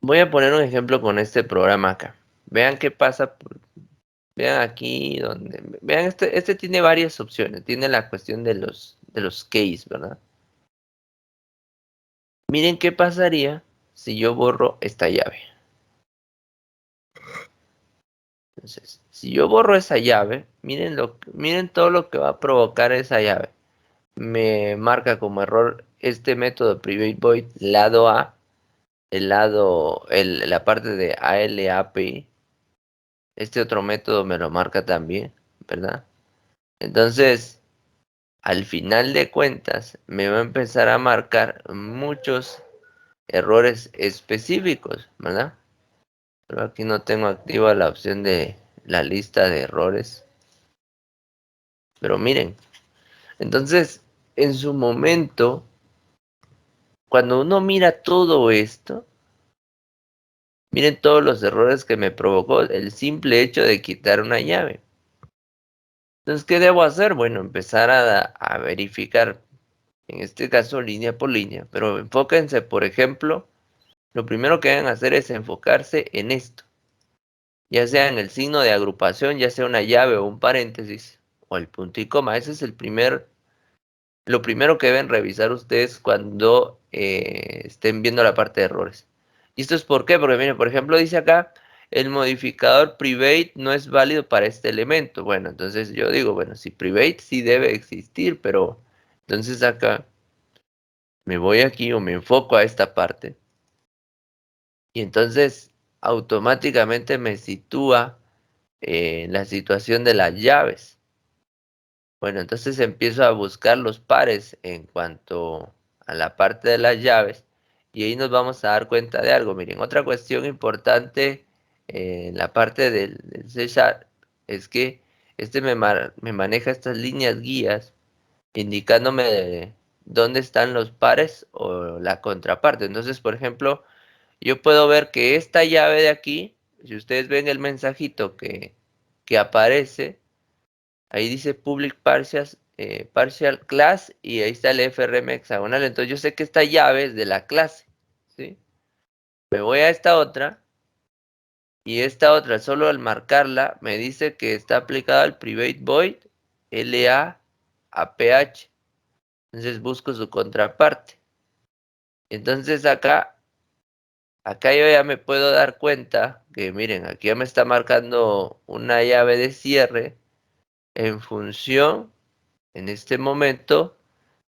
Voy a poner un ejemplo con este programa acá. Vean qué pasa. Vean aquí donde. Vean, este tiene varias opciones. Tiene la cuestión de los keys, ¿verdad? Miren qué pasaría si yo borro esta llave. Entonces, si yo borro esa llave, miren todo lo que va a provocar esa llave. Me marca como error este método private void lado A, la parte de ALAPI. Este otro método me lo marca también, ¿verdad? Entonces, al final de cuentas, me va a empezar a marcar muchos errores específicos, ¿verdad? Pero aquí no tengo activa la opción de la lista de errores. Pero miren, entonces, en su momento, cuando uno mira todo esto, miren todos los errores que me provocó el simple hecho de quitar una llave. Entonces, ¿qué debo hacer? Bueno, empezar a verificar, en este caso línea por línea, pero enfóquense, por ejemplo, lo primero que deben hacer es enfocarse en esto, ya sea en el signo de agrupación, ya sea una llave o un paréntesis, o el punto y coma. Ese es lo primero que deben revisar ustedes cuando estén viendo la parte de errores. ¿Y esto es por qué? Porque miren, por ejemplo, dice acá, el modificador private no es válido para este elemento. Bueno, entonces yo digo, bueno, si private sí debe existir, pero entonces acá me voy aquí o me enfoco a esta parte. Y entonces automáticamente me sitúa en la situación de las llaves. Bueno, entonces empiezo a buscar los pares en cuanto a la parte de las llaves y ahí nos vamos a dar cuenta de algo. Miren, otra cuestión importante en la parte del C Sharp es que este me maneja estas líneas guías indicándome dónde están los pares o la contraparte. Entonces, por ejemplo, yo puedo ver que esta llave de aquí, si ustedes ven el mensajito que aparece, ahí dice public partial class y ahí está el FRM hexagonal. Entonces yo sé que esta llave es de la clase, ¿sí? Me voy a esta otra y esta otra solo al marcarla me dice que está aplicada al private void LA APH. Entonces busco su contraparte. Entonces acá yo ya me puedo dar cuenta que miren, aquí ya me está marcando una llave de cierre en función, en este momento,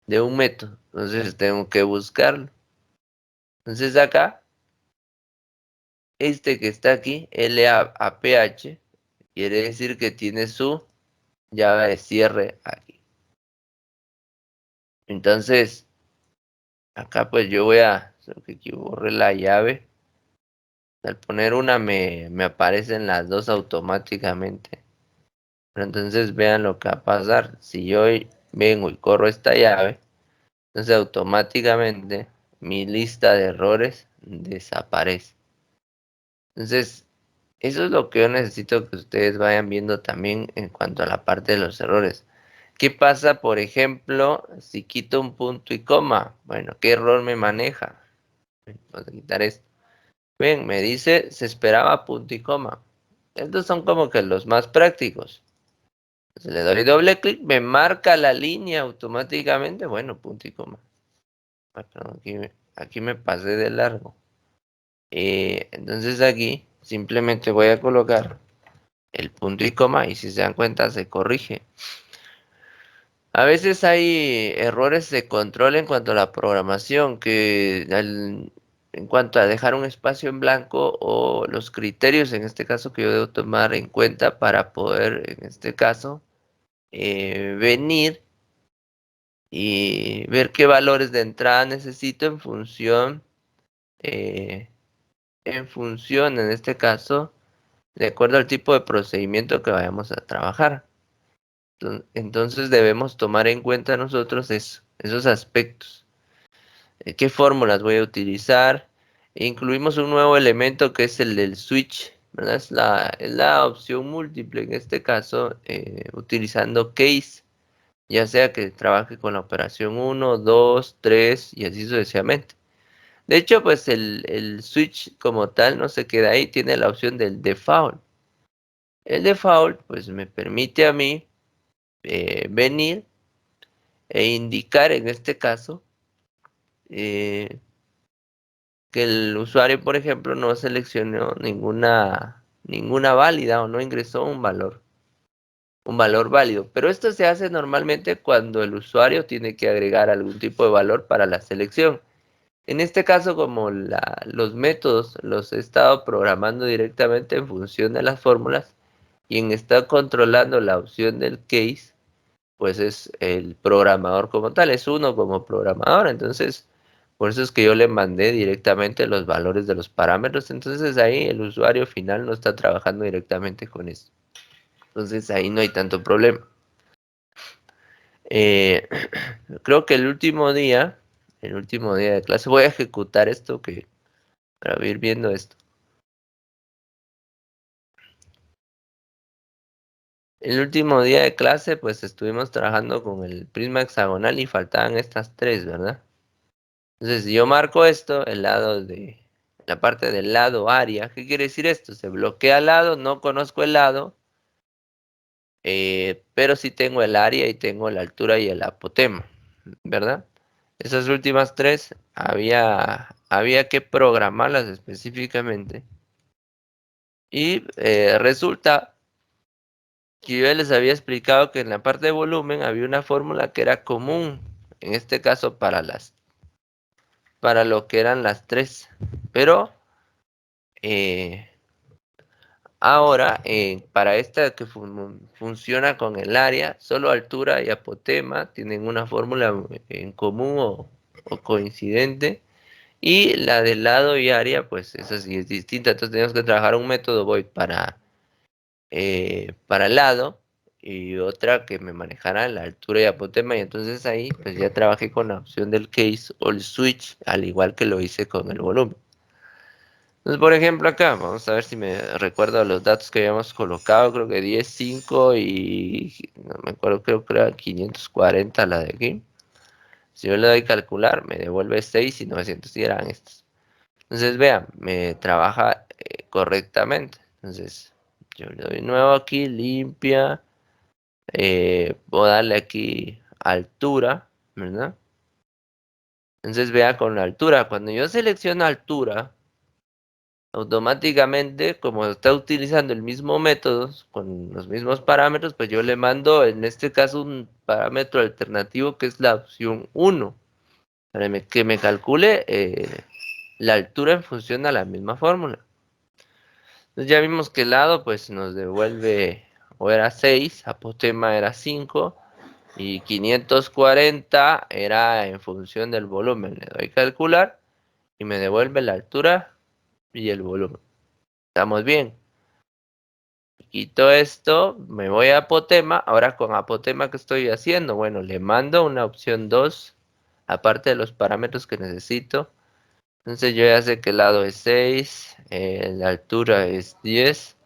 de un método. Entonces tengo que buscarlo. Entonces acá, este que está aquí, LAPH, quiere decir que tiene su llave de cierre aquí. Entonces, acá pues yo voy a, solo que aquí borre la llave. Al poner una me aparecen las dos automáticamente. Pero entonces vean lo que va a pasar. Si yo vengo y corro esta llave, entonces automáticamente mi lista de errores desaparece. Entonces, eso es lo que yo necesito que ustedes vayan viendo también en cuanto a la parte de los errores. ¿Qué pasa, por ejemplo, si quito un punto y coma? Bueno, ¿qué error me maneja? Vamos a quitar esto. Ven, me dice, se esperaba punto y coma. Estos son como que los más prácticos. Entonces le doy doble clic, me marca la línea automáticamente. Bueno, punto y coma. Perdón, aquí me pasé de largo. Entonces aquí simplemente voy a colocar el punto y coma y si se dan cuenta se corrige. A veces hay errores de control en cuanto a la programación, en cuanto a dejar un espacio en blanco o los criterios en este caso que yo debo tomar en cuenta para poder, en este caso, venir y ver qué valores de entrada necesito eh, en función, en este caso, de acuerdo al tipo de procedimiento que vayamos a trabajar. Entonces debemos tomar en cuenta nosotros esos aspectos. ¿Qué fórmulas voy a utilizar? Incluimos un nuevo elemento que es el del switch, ¿verdad? Es la opción múltiple, en este caso, utilizando case, ya sea que trabaje con la operación 1, 2, 3 y así sucesivamente. De hecho, pues el switch como tal no se queda ahí, tiene la opción del default. El default pues me permite a mí venir e indicar en este caso eh, que el usuario, por ejemplo, no seleccionó ninguna válida o no ingresó un valor válido. Pero esto se hace normalmente cuando el usuario tiene que agregar algún tipo de valor para la selección. En este caso, como los métodos los he estado programando directamente en función de las fórmulas, quien está controlando la opción del case, pues es el programador como tal, es uno como programador. Entonces, por eso es que yo le mandé directamente los valores de los parámetros. Entonces ahí el usuario final no está trabajando directamente con eso. Entonces ahí no hay tanto problema. Eh, creo que el último día de clase, voy a ejecutar esto para ir viendo esto. El último día de clase, pues estuvimos trabajando con el prisma hexagonal y faltaban estas tres, ¿verdad? Entonces, si yo marco esto, la parte del lado área, ¿qué quiere decir esto? Se bloquea el lado, no conozco el lado, pero sí tengo el área y tengo la altura y el apotema, ¿verdad? Esas últimas tres había que programarlas específicamente. Y resulta que yo ya les había explicado que en la parte de volumen había una fórmula que era común, en este caso para lo que eran las tres. Pero eh, ahora, para esta que funciona con el área, solo altura y apotema tienen una fórmula en común o coincidente. Y la del lado y área, pues esa sí es distinta. Entonces tenemos que trabajar un método void para el lado y otra que me manejara la altura y apotema. Y entonces ahí pues ya trabajé con la opción del case o el switch, al igual que lo hice con el volumen. Entonces, por ejemplo, acá, vamos a ver si me recuerdo los datos que habíamos colocado. Creo que 10, 5 y no me acuerdo, creo que era 540 la de aquí. Si yo le doy calcular, me devuelve 6 y 900 y eran estos. Entonces, vean, me trabaja correctamente. Entonces, yo le doy nuevo aquí, limpia. Voy a darle aquí altura, ¿verdad? Entonces, vea con la altura. Cuando yo selecciono altura, automáticamente, como está utilizando el mismo método, con los mismos parámetros, pues yo le mando en este caso un parámetro alternativo que es la opción 1, para que me calcule la altura en función a la misma fórmula. Entonces ya vimos que el lado pues nos devuelve, o era 6, apotema era 5 y 540 era en función del volumen. Le doy calcular y me devuelve la altura y el volumen. ¿Estamos bien? Quito esto, me voy a Apotema. Ahora con Apotema, ¿qué estoy haciendo? Bueno, le mando una opción 2, aparte de los parámetros que necesito. Entonces yo ya sé que el lado es 6, la altura es 10.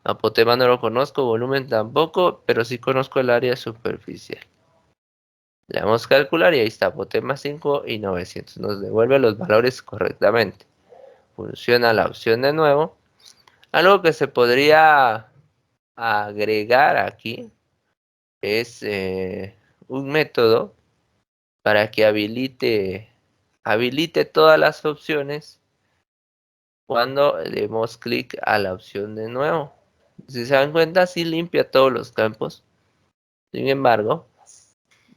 Apotema no lo conozco, volumen tampoco, pero sí conozco el área superficial. Le damos a calcular y ahí está, Apotema 5 y 900. Nos devuelve los valores correctamente. Funciona la opción de nuevo. Algo que se podría agregar aquí es un método para que habilite todas las opciones cuando demos clic a la opción de nuevo. Si se dan cuenta, sí limpia todos los campos. Sin embargo,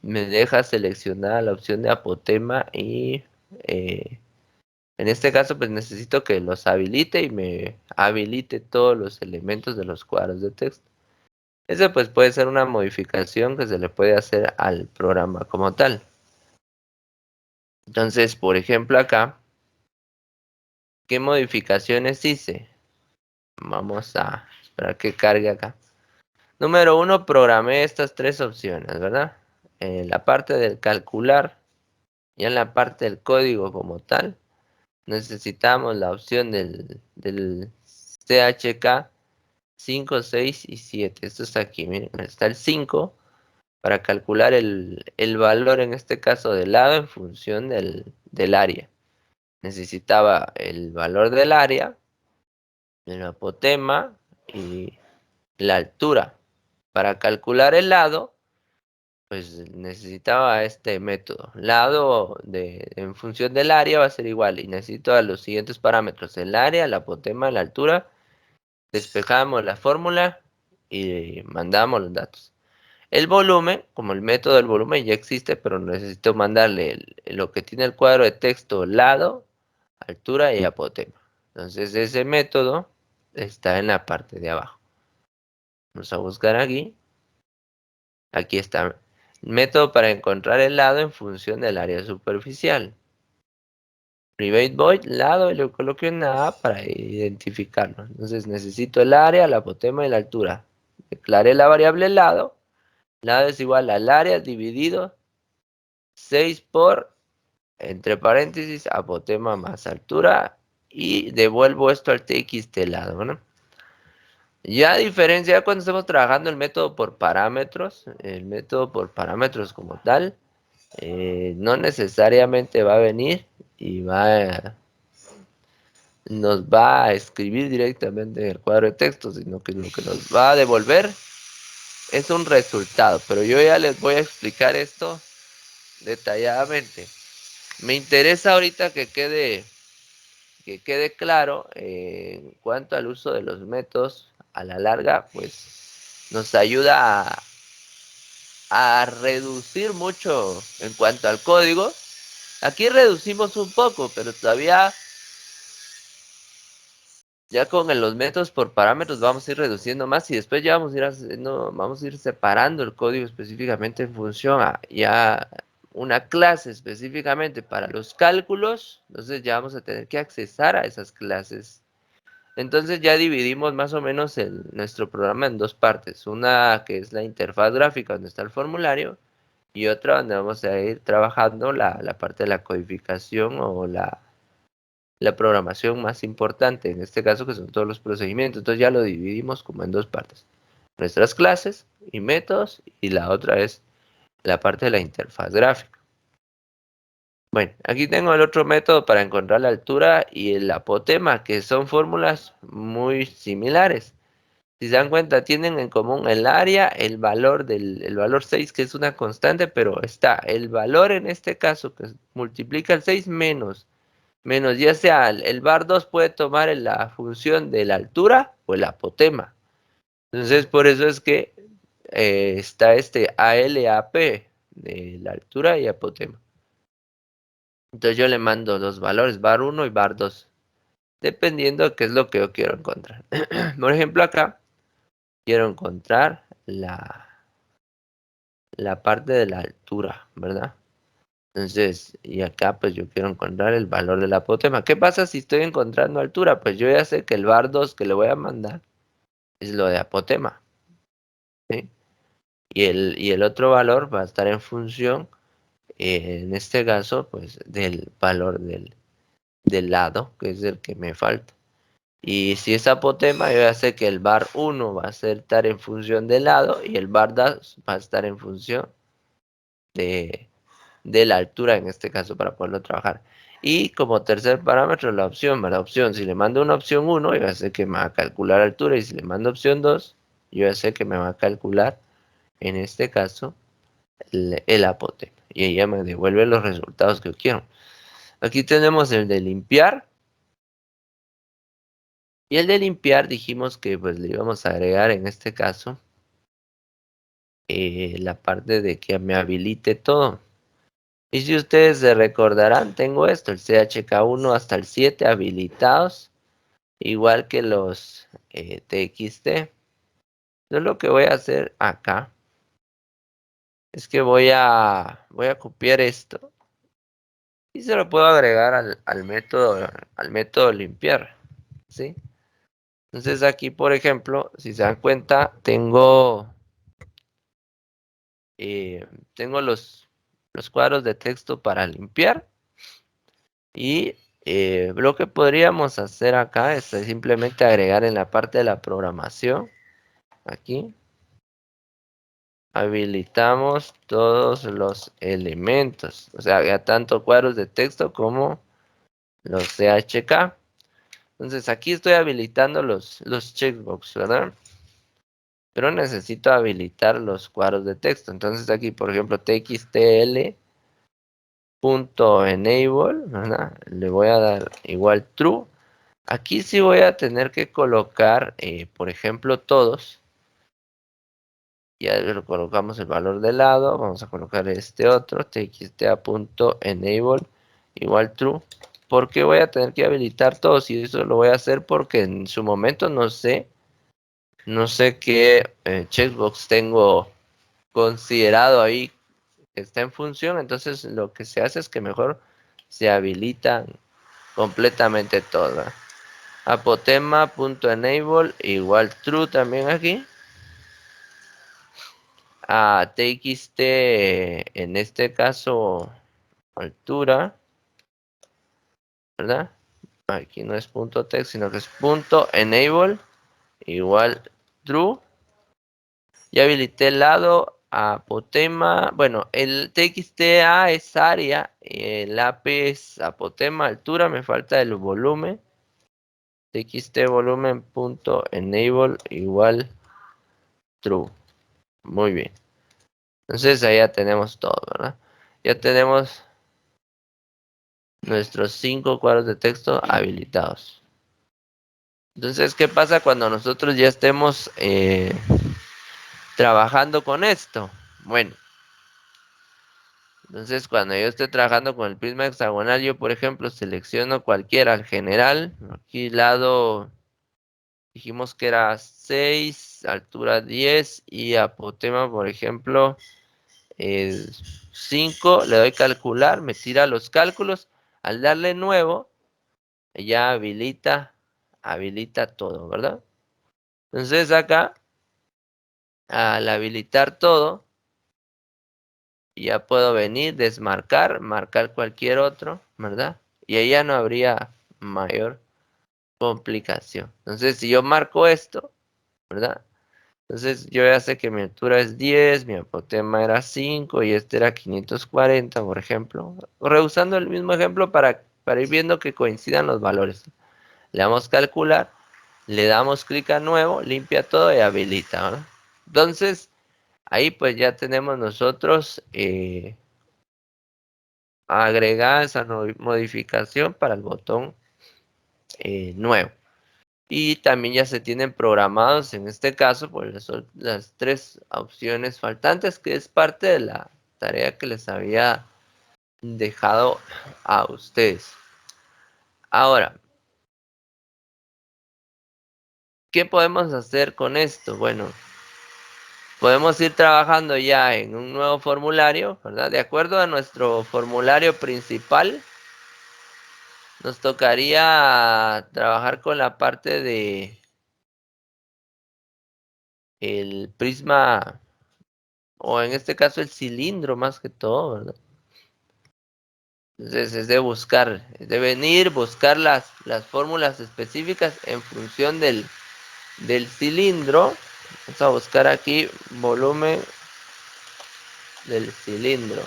me deja seleccionar la opción de apotema y en este caso pues necesito que los habilite y me habilite todos los elementos de los cuadros de texto. Eso pues puede ser una modificación que se le puede hacer al programa como tal. Entonces, por ejemplo acá, ¿qué modificaciones hice? Vamos a esperar que cargue acá. Número 1, programé estas tres opciones, ¿verdad? En la parte del calcular y en la parte del código como tal, necesitamos la opción del CHK 5, 6 y 7. Esto está aquí, miren, está el 5 para calcular el valor, en este caso del lado, en función del área. necesitaba el valor del área, el apotema y la altura. Para calcular el lado, pues necesitaba este método. Lado en función del área va a ser igual y necesito a los siguientes parámetros: el área, el apotema, la altura. Despejamos la fórmula y mandamos los datos. El volumen, como el método del volumen ya existe, pero necesito mandarle lo que tiene el cuadro de texto: lado, altura y apotema. Entonces ese método está en la parte de abajo. Vamos a buscar aquí. Aquí está. Método para encontrar el lado en función del área superficial. Private void, lado, y le coloqué una A para identificarlo. Entonces necesito el área, la apotema y la altura. Declaré la variable lado. Lado es igual al área dividido 6 por, entre paréntesis, apotema más altura. Y devuelvo esto al txt lado, ¿no? Ya a diferencia, cuando estamos trabajando el método por parámetros, el método por parámetros como tal, no necesariamente va a venir y nos va a escribir directamente en el cuadro de texto, sino que lo que nos va a devolver es un resultado. Pero yo ya les voy a explicar esto detalladamente. Me interesa ahorita que quede claro en cuanto al uso de los métodos. A la larga, pues nos ayuda a reducir mucho en cuanto al código. Aquí reducimos un poco, pero todavía ya con los métodos por parámetros vamos a ir reduciendo más y después ya vamos a ir separando el código específicamente en función a ya una clase específicamente para los cálculos. Entonces ya vamos a tener que accesar a esas clases. Entonces ya dividimos más o menos nuestro programa en dos partes. Una que es la interfaz gráfica donde está el formulario y otra donde vamos a ir trabajando la parte de la codificación o la programación más importante, en este caso que son todos los procedimientos. Entonces ya lo dividimos como en dos partes: nuestras clases y métodos, y la otra es la parte de la interfaz gráfica. Bueno, aquí tengo el otro método para encontrar la altura y el apotema, que son fórmulas muy similares. Si se dan cuenta, tienen en común el área, el valor 6, que es una constante, pero está el valor en este caso que multiplica el 6 menos ya sea el bar 2 puede tomar la función de la altura o el apotema. Entonces por eso es que está este ALAP de la altura y apotema. Entonces yo le mando los valores bar 1 y bar 2, dependiendo de qué es lo que yo quiero encontrar. Por ejemplo, acá quiero encontrar la parte de la altura, ¿verdad? Entonces, y acá pues yo quiero encontrar el valor del apotema. ¿Qué pasa si estoy encontrando altura? Pues yo ya sé que el bar 2 que le voy a mandar es lo de apotema, ¿sí? Y el otro valor va a estar en función, en este caso, pues del valor del lado, que es el que me falta. Y si es apotema, yo ya sé que el bar 1 va a estar en función del lado y el bar 2 va a estar en función de la altura, en este caso, para poderlo trabajar. Y como tercer parámetro, la opción, ¿verdad? Opción, si le mando una opción 1, yo ya sé que me va a calcular altura, y si le mando opción 2, yo ya sé que me va a calcular, en este caso, el apotema. Y ella me devuelve los resultados que yo quiero. Aquí tenemos el de limpiar. Y el de limpiar dijimos que pues le íbamos a agregar, en este caso, la parte de que me habilite todo. Y si ustedes se recordarán, tengo esto, el CHK1 hasta el 7 habilitados, igual que los TXT. Entonces lo que voy a hacer acá es que voy a copiar esto y se lo puedo agregar al método limpiar, ¿sí? Entonces aquí, por ejemplo, si se dan cuenta, tengo los cuadros de texto para limpiar. Y lo que podríamos hacer acá es simplemente agregar en la parte de la programación, aquí, habilitamos todos los elementos, o sea, ya tanto cuadros de texto como los CHK. Entonces aquí estoy habilitando los checkbox, ¿verdad? Pero necesito habilitar los cuadros de texto. Entonces aquí, por ejemplo, txtl.enable, ¿verdad? Le voy a dar igual true. Aquí sí voy a tener que colocar, por ejemplo, todos. Ya lo colocamos el valor de lado. Vamos a colocar este otro, txta.enable igual true. Porque voy a tener que habilitar todos y eso lo voy a hacer porque en su momento no sé qué checkbox tengo considerado ahí que está en función. Entonces lo que se hace es que mejor se habilitan completamente todas. Apotema.enable igual true también aquí. A txt en este caso altura, ¿verdad? Aquí no es punto text sino que es punto enable igual true. Ya habilité el lado apotema. Bueno, el txta es área, el ap es apotema altura, me falta el volumen. Txt volumen punto enable igual true. Muy bien. Entonces ahí ya tenemos todo, ¿verdad? Ya tenemos nuestros 5 cuadros de texto habilitados. Entonces, ¿qué pasa cuando nosotros ya estemos trabajando con esto? Bueno, entonces cuando yo esté trabajando con el prisma hexagonal, yo por ejemplo selecciono cualquiera, el general, aquí lado dijimos que era 6, altura 10 y apotema por ejemplo 5, le doy calcular, me tira los cálculos, al darle nuevo ya habilita todo, ¿verdad? Entonces acá, al habilitar todo, ya puedo venir, desmarcar, marcar cualquier otro, ¿verdad? Y ahí ya no habría mayor complicación. Entonces, si yo marco esto, ¿verdad? Entonces, yo ya sé que mi altura es 10, mi apotema era 5 y este era 540, por ejemplo. Reusando el mismo ejemplo para ir viendo que coincidan los valores. Le damos calcular, le damos clic a nuevo, limpia todo y habilita, ¿verdad? Entonces, ahí pues ya tenemos nosotros agregada esa modificación para el botón nuevo. Y también ya se tienen programados, en este caso, pues son las 3 opciones faltantes, que es parte de la tarea que les había dejado a ustedes. Ahora, ¿qué podemos hacer con esto? Bueno, podemos ir trabajando ya en un nuevo formulario, ¿verdad? De acuerdo a nuestro formulario principal, nos tocaría trabajar con la parte de el prisma, o en este caso el cilindro más que todo, ¿verdad? Entonces es de buscar, es de venir, buscar las fórmulas específicas en función del cilindro. Vamos a buscar aquí volumen del cilindro.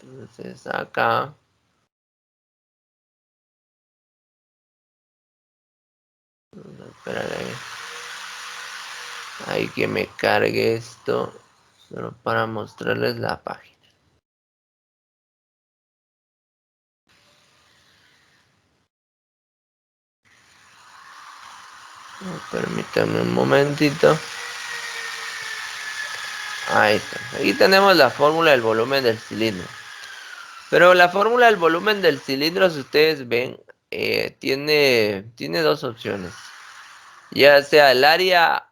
Entonces acá esperar ahí que me cargue esto solo para mostrarles la página. Permítanme un momentito. Ahí está. Aquí tenemos la fórmula del volumen del cilindro. Pero la fórmula del volumen del cilindro, si ustedes ven, tiene dos opciones. Ya sea el área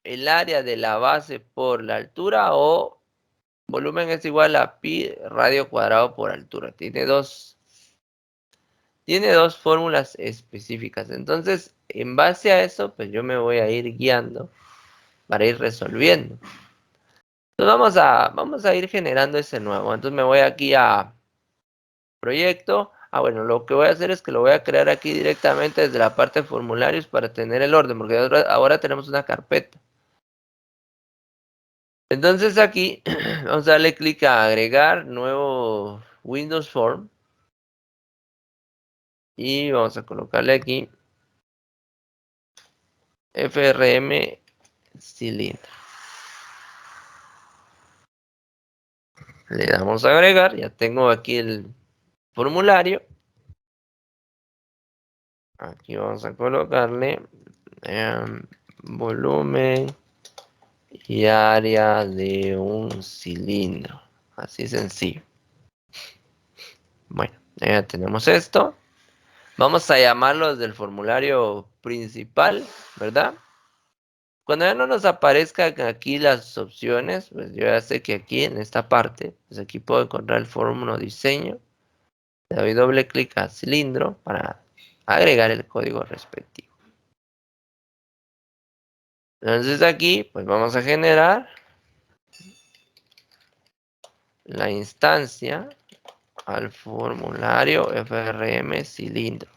de la base por la altura o volumen es igual a pi radio cuadrado por altura. Tiene dos fórmulas específicas. Entonces, en base a eso, pues yo me voy a ir guiando para ir resolviendo. Entonces vamos a ir generando ese nuevo. Entonces me voy aquí a proyecto, bueno, lo que voy a hacer es que lo voy a crear aquí directamente desde la parte de formularios para tener el orden, porque ahora tenemos una carpeta. Entonces aquí vamos a darle clic a agregar nuevo Windows Form y vamos a colocarle aquí FRM cilindro. Le damos a agregar, ya tengo aquí el formulario. Aquí vamos a colocarle volumen y área de un cilindro. Así sencillo. Bueno, ya tenemos esto. Vamos a llamarlo desde el formulario principal, ¿verdad? Cuando ya no nos aparezcan aquí las opciones, pues yo ya sé que aquí en esta parte, pues aquí puedo encontrar el fórmula diseño. Le doy doble clic a cilindro para agregar el código respectivo. Entonces aquí, pues vamos a generar la instancia al formulario FRM cilindro.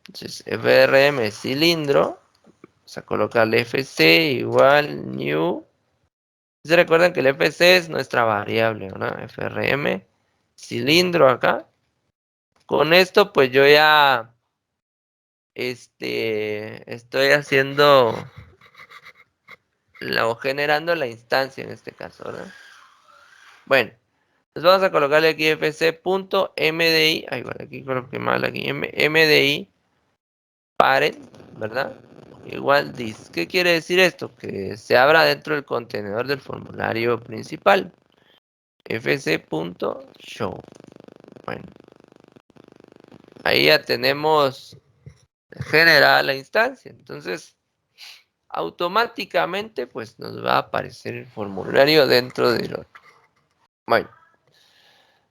Entonces, FRM cilindro, vamos a colocarle FC igual new. Se recuerdan que el FC es nuestra variable, ¿verdad? FRM cilindro acá. Con esto, pues yo ya estoy haciendo o generando la instancia en este caso, ¿verdad? Bueno, entonces vamos a colocarle aquí fc.mdi. Ay, bueno, aquí coloqué mal aquí. MDI parent, ¿verdad? Igual this. ¿Qué quiere decir esto? Que se abra dentro del contenedor del formulario principal. fc.show. Bueno, ahí ya tenemos generada la instancia. Entonces, automáticamente, pues nos va a aparecer el formulario dentro del otro. Bueno,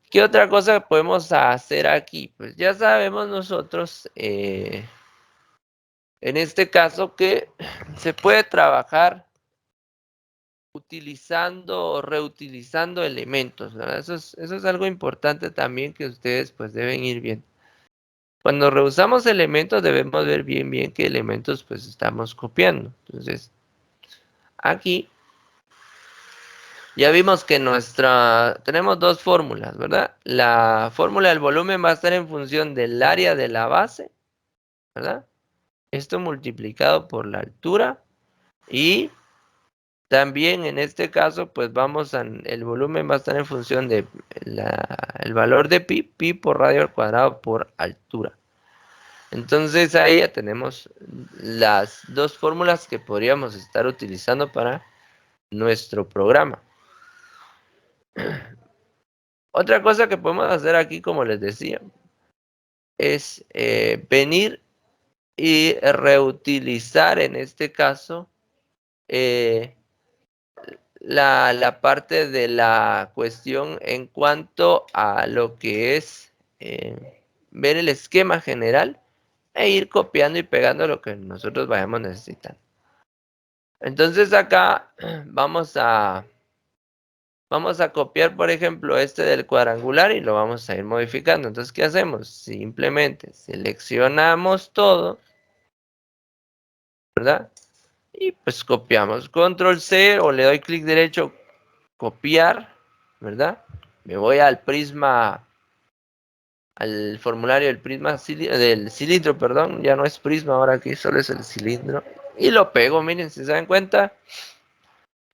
¿qué otra cosa podemos hacer aquí? Pues ya sabemos nosotros, en este caso, que se puede trabajar utilizando o reutilizando elementos, ¿verdad? Eso es algo importante también que ustedes pues deben ir viendo. Cuando reusamos elementos debemos ver bien qué elementos pues estamos copiando. Entonces, aquí ya vimos que tenemos dos fórmulas, ¿verdad? La fórmula del volumen va a estar en función del área de la base, ¿verdad? Esto multiplicado por la altura y también en este caso, pues el volumen va a estar en función de el valor de pi por radio al cuadrado por altura. Entonces ahí ya tenemos las dos fórmulas que podríamos estar utilizando para nuestro programa. Otra cosa que podemos hacer aquí, como les decía, es venir y reutilizar en este caso la parte de la cuestión en cuanto a lo que es ver el esquema general e ir copiando y pegando lo que nosotros vayamos necesitando. Entonces acá vamos a copiar, por ejemplo, este del cuadrangular y lo vamos a ir modificando. Entonces, ¿qué hacemos? Simplemente seleccionamos todo, ¿verdad? Y pues copiamos. Control C o le doy clic derecho, copiar, ¿verdad? Me voy al prisma, al formulario del prisma, del cilindro, perdón. Ya no es prisma, ahora aquí solo es el cilindro. Y lo pego, miren, si se dan cuenta,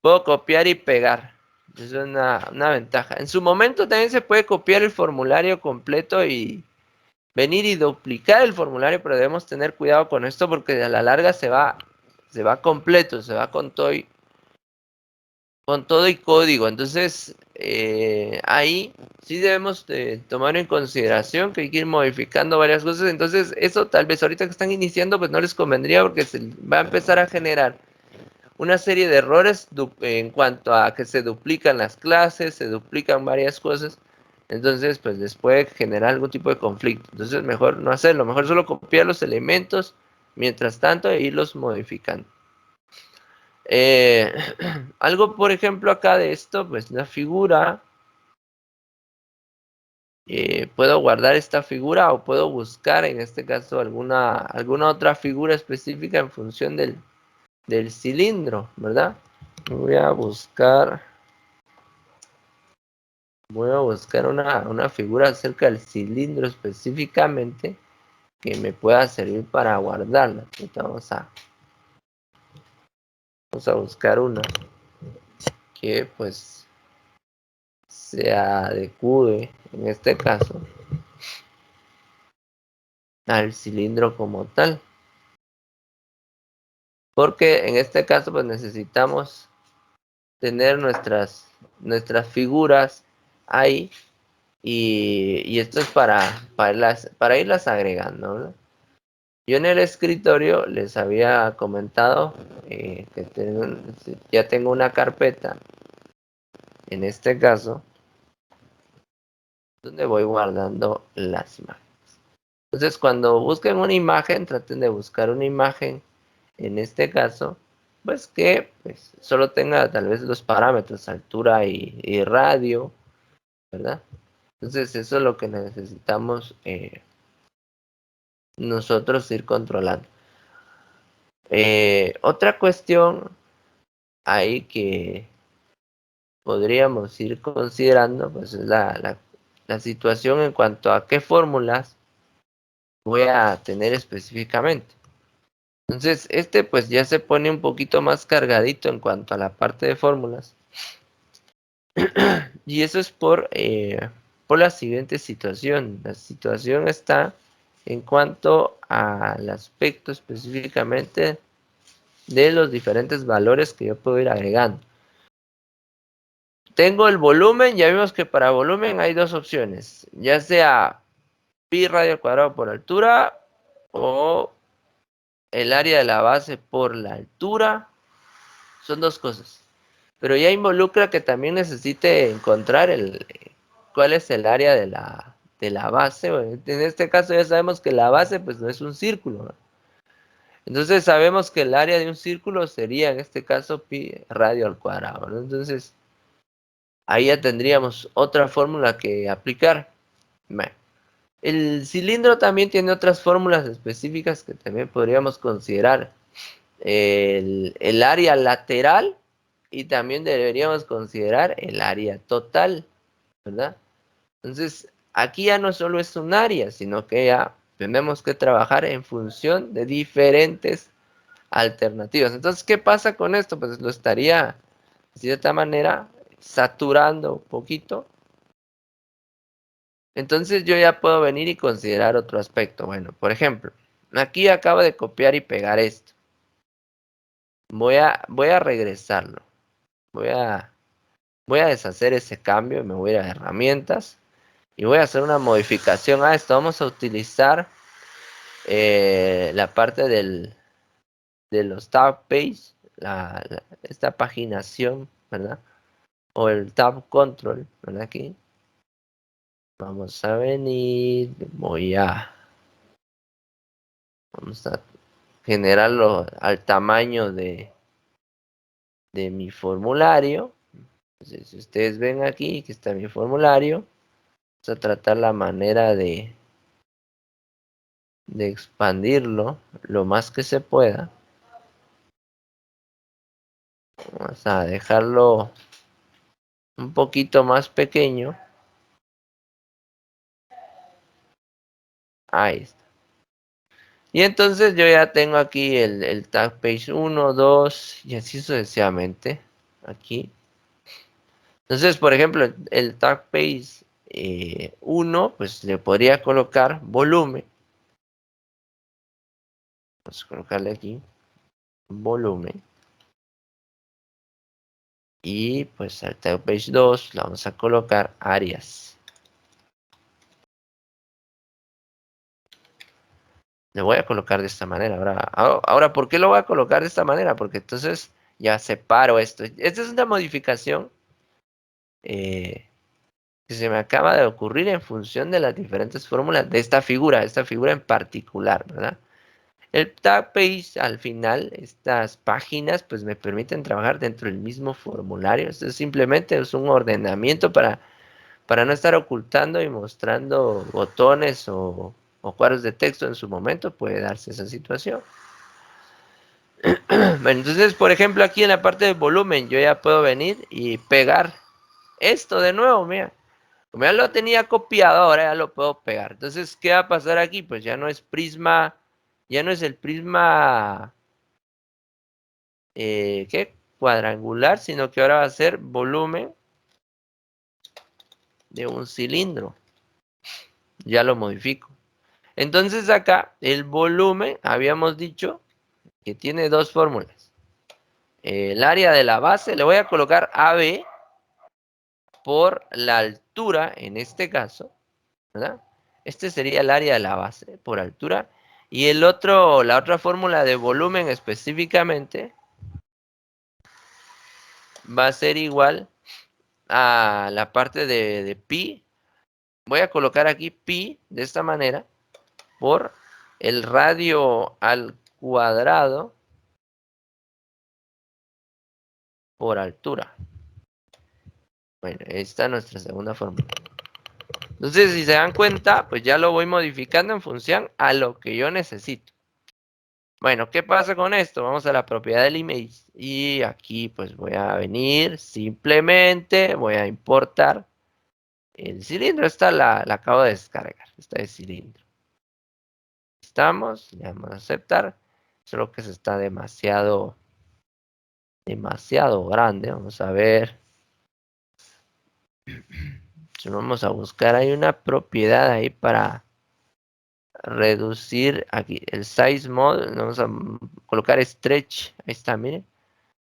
puedo copiar y pegar. Es una ventaja. En su momento también se puede copiar el formulario completo y venir y duplicar el formulario, pero debemos tener cuidado con esto porque a la larga se va completo, se va con todo y código. Entonces, ahí sí debemos tomar en consideración que hay que ir modificando varias cosas. Entonces, eso tal vez ahorita que están iniciando, pues no les convendría porque se va a empezar a generar una serie de errores en cuanto a que se duplican las clases, se duplican varias cosas. Entonces, pues les puede generar algún tipo de conflicto. Entonces, mejor no hacerlo, mejor solo copiar los elementos mientras tanto e irlos modificando. Eh, algo, por ejemplo, acá de esto, pues la figura puedo guardar esta figura o puedo buscar en este caso alguna otra figura específica en función del cilindro, ¿verdad? Voy a buscar una figura acerca del cilindro específicamente que me pueda servir para guardarla. Ahorita vamos a buscar una que pues se adecue en este caso al cilindro como tal, porque en este caso pues necesitamos tener nuestras figuras ahí y esto es para irlas agregando, ¿verdad? Yo en el escritorio les había comentado que ya tengo una carpeta, en este caso, donde voy guardando las imágenes. Entonces, cuando busquen una imagen, traten de buscar una imagen, en este caso, pues que pues, solo tenga tal vez los parámetros, altura y radio, ¿verdad? Entonces, eso es lo que necesitamos nosotros ir controlando. Otra cuestión ahí que podríamos ir considerando, pues es la situación en cuanto a qué fórmulas voy a tener específicamente. Entonces, pues ya se pone un poquito más cargadito en cuanto a la parte de fórmulas. Y eso es por la siguiente situación. La situación está en cuanto al aspecto específicamente de los diferentes valores que yo puedo ir agregando. Tengo el volumen, ya vimos que para volumen hay dos opciones, ya sea pi radio al cuadrado por altura o el área de la base por la altura. Son dos cosas. Pero ya involucra que también necesite encontrar cuál es el área de la base. En este caso ya sabemos que la base pues no es un círculo, ¿no? Entonces sabemos que el área de un círculo sería en este caso pi radio al cuadrado, ¿no? Entonces ahí ya tendríamos otra fórmula que aplicar. Bueno, el cilindro también tiene otras fórmulas específicas que también podríamos considerar. El área lateral y también deberíamos considerar el área total, ¿verdad? Entonces, aquí ya no solo es un área, sino que ya tenemos que trabajar en función de diferentes alternativas. Entonces, ¿qué pasa con esto? Pues lo estaría, de cierta manera, saturando un poquito. Entonces, yo ya puedo venir y considerar otro aspecto. Bueno, por ejemplo, aquí acabo de copiar y pegar esto. Voy a regresarlo. Voy a deshacer ese cambio y me voy a ir a herramientas y voy a hacer una modificación a esto. Vamos a utilizar la parte de los tab page, esta paginación, ¿verdad? O el tab control, ¿verdad? Aquí vamos a venir, vamos a generarlo al tamaño de mi formulario. Entonces, si ustedes ven aquí que está mi formulario, vamos a tratar la manera de expandirlo lo más que se pueda. Vamos a dejarlo un poquito más pequeño. Ahí está. Y entonces yo ya tengo aquí el tag page 1, 2 y así sucesivamente. Aquí. Entonces, por ejemplo, el tag page 1, pues le podría colocar volumen. Vamos a colocarle aquí volumen. Y pues al tag page 2 le vamos a colocar áreas. Le voy a colocar de esta manera. Ahora, ¿por qué lo voy a colocar de esta manera? Porque entonces ya separo esto. Esta es una modificación que se me acaba de ocurrir en función de las diferentes fórmulas de esta figura en particular, ¿verdad? El tag page al final, estas páginas, pues me permiten trabajar dentro del mismo formulario. Esto simplemente es un ordenamiento para no estar ocultando y mostrando botones o cuadros de texto en su momento, puede darse esa situación. Bueno, entonces, por ejemplo, aquí en la parte de volumen, yo ya puedo venir y pegar esto de nuevo, mira. Como ya lo tenía copiado, ahora ya lo puedo pegar. Entonces, ¿qué va a pasar aquí? Pues ya no es prisma, ya no es el prisma, ¿qué? Cuadrangular, sino que ahora va a ser volumen de un cilindro. Ya lo modifico. Entonces acá, el volumen, habíamos dicho que tiene dos fórmulas. El área de la base, le voy a colocar AB por la altura, en este caso, ¿verdad? Este sería el área de la base por altura. Y el otro, la otra fórmula de volumen específicamente va a ser igual a la parte de pi. Voy a colocar aquí pi de esta manera por el radio al cuadrado por altura. Bueno, esta es nuestra segunda fórmula. Entonces, si se dan cuenta, pues ya lo voy modificando en función a lo que yo necesito. Bueno, ¿qué pasa con esto? Vamos a la propiedad del image y aquí pues voy a venir, simplemente voy a importar el cilindro. Esta la acabo de descargar, esta es cilindro. Estamos, le vamos a aceptar, solo que se está demasiado grande. Vamos a ver, si vamos a buscar, hay una propiedad ahí para reducir aquí el size mode. Vamos a colocar stretch, ahí está, miren.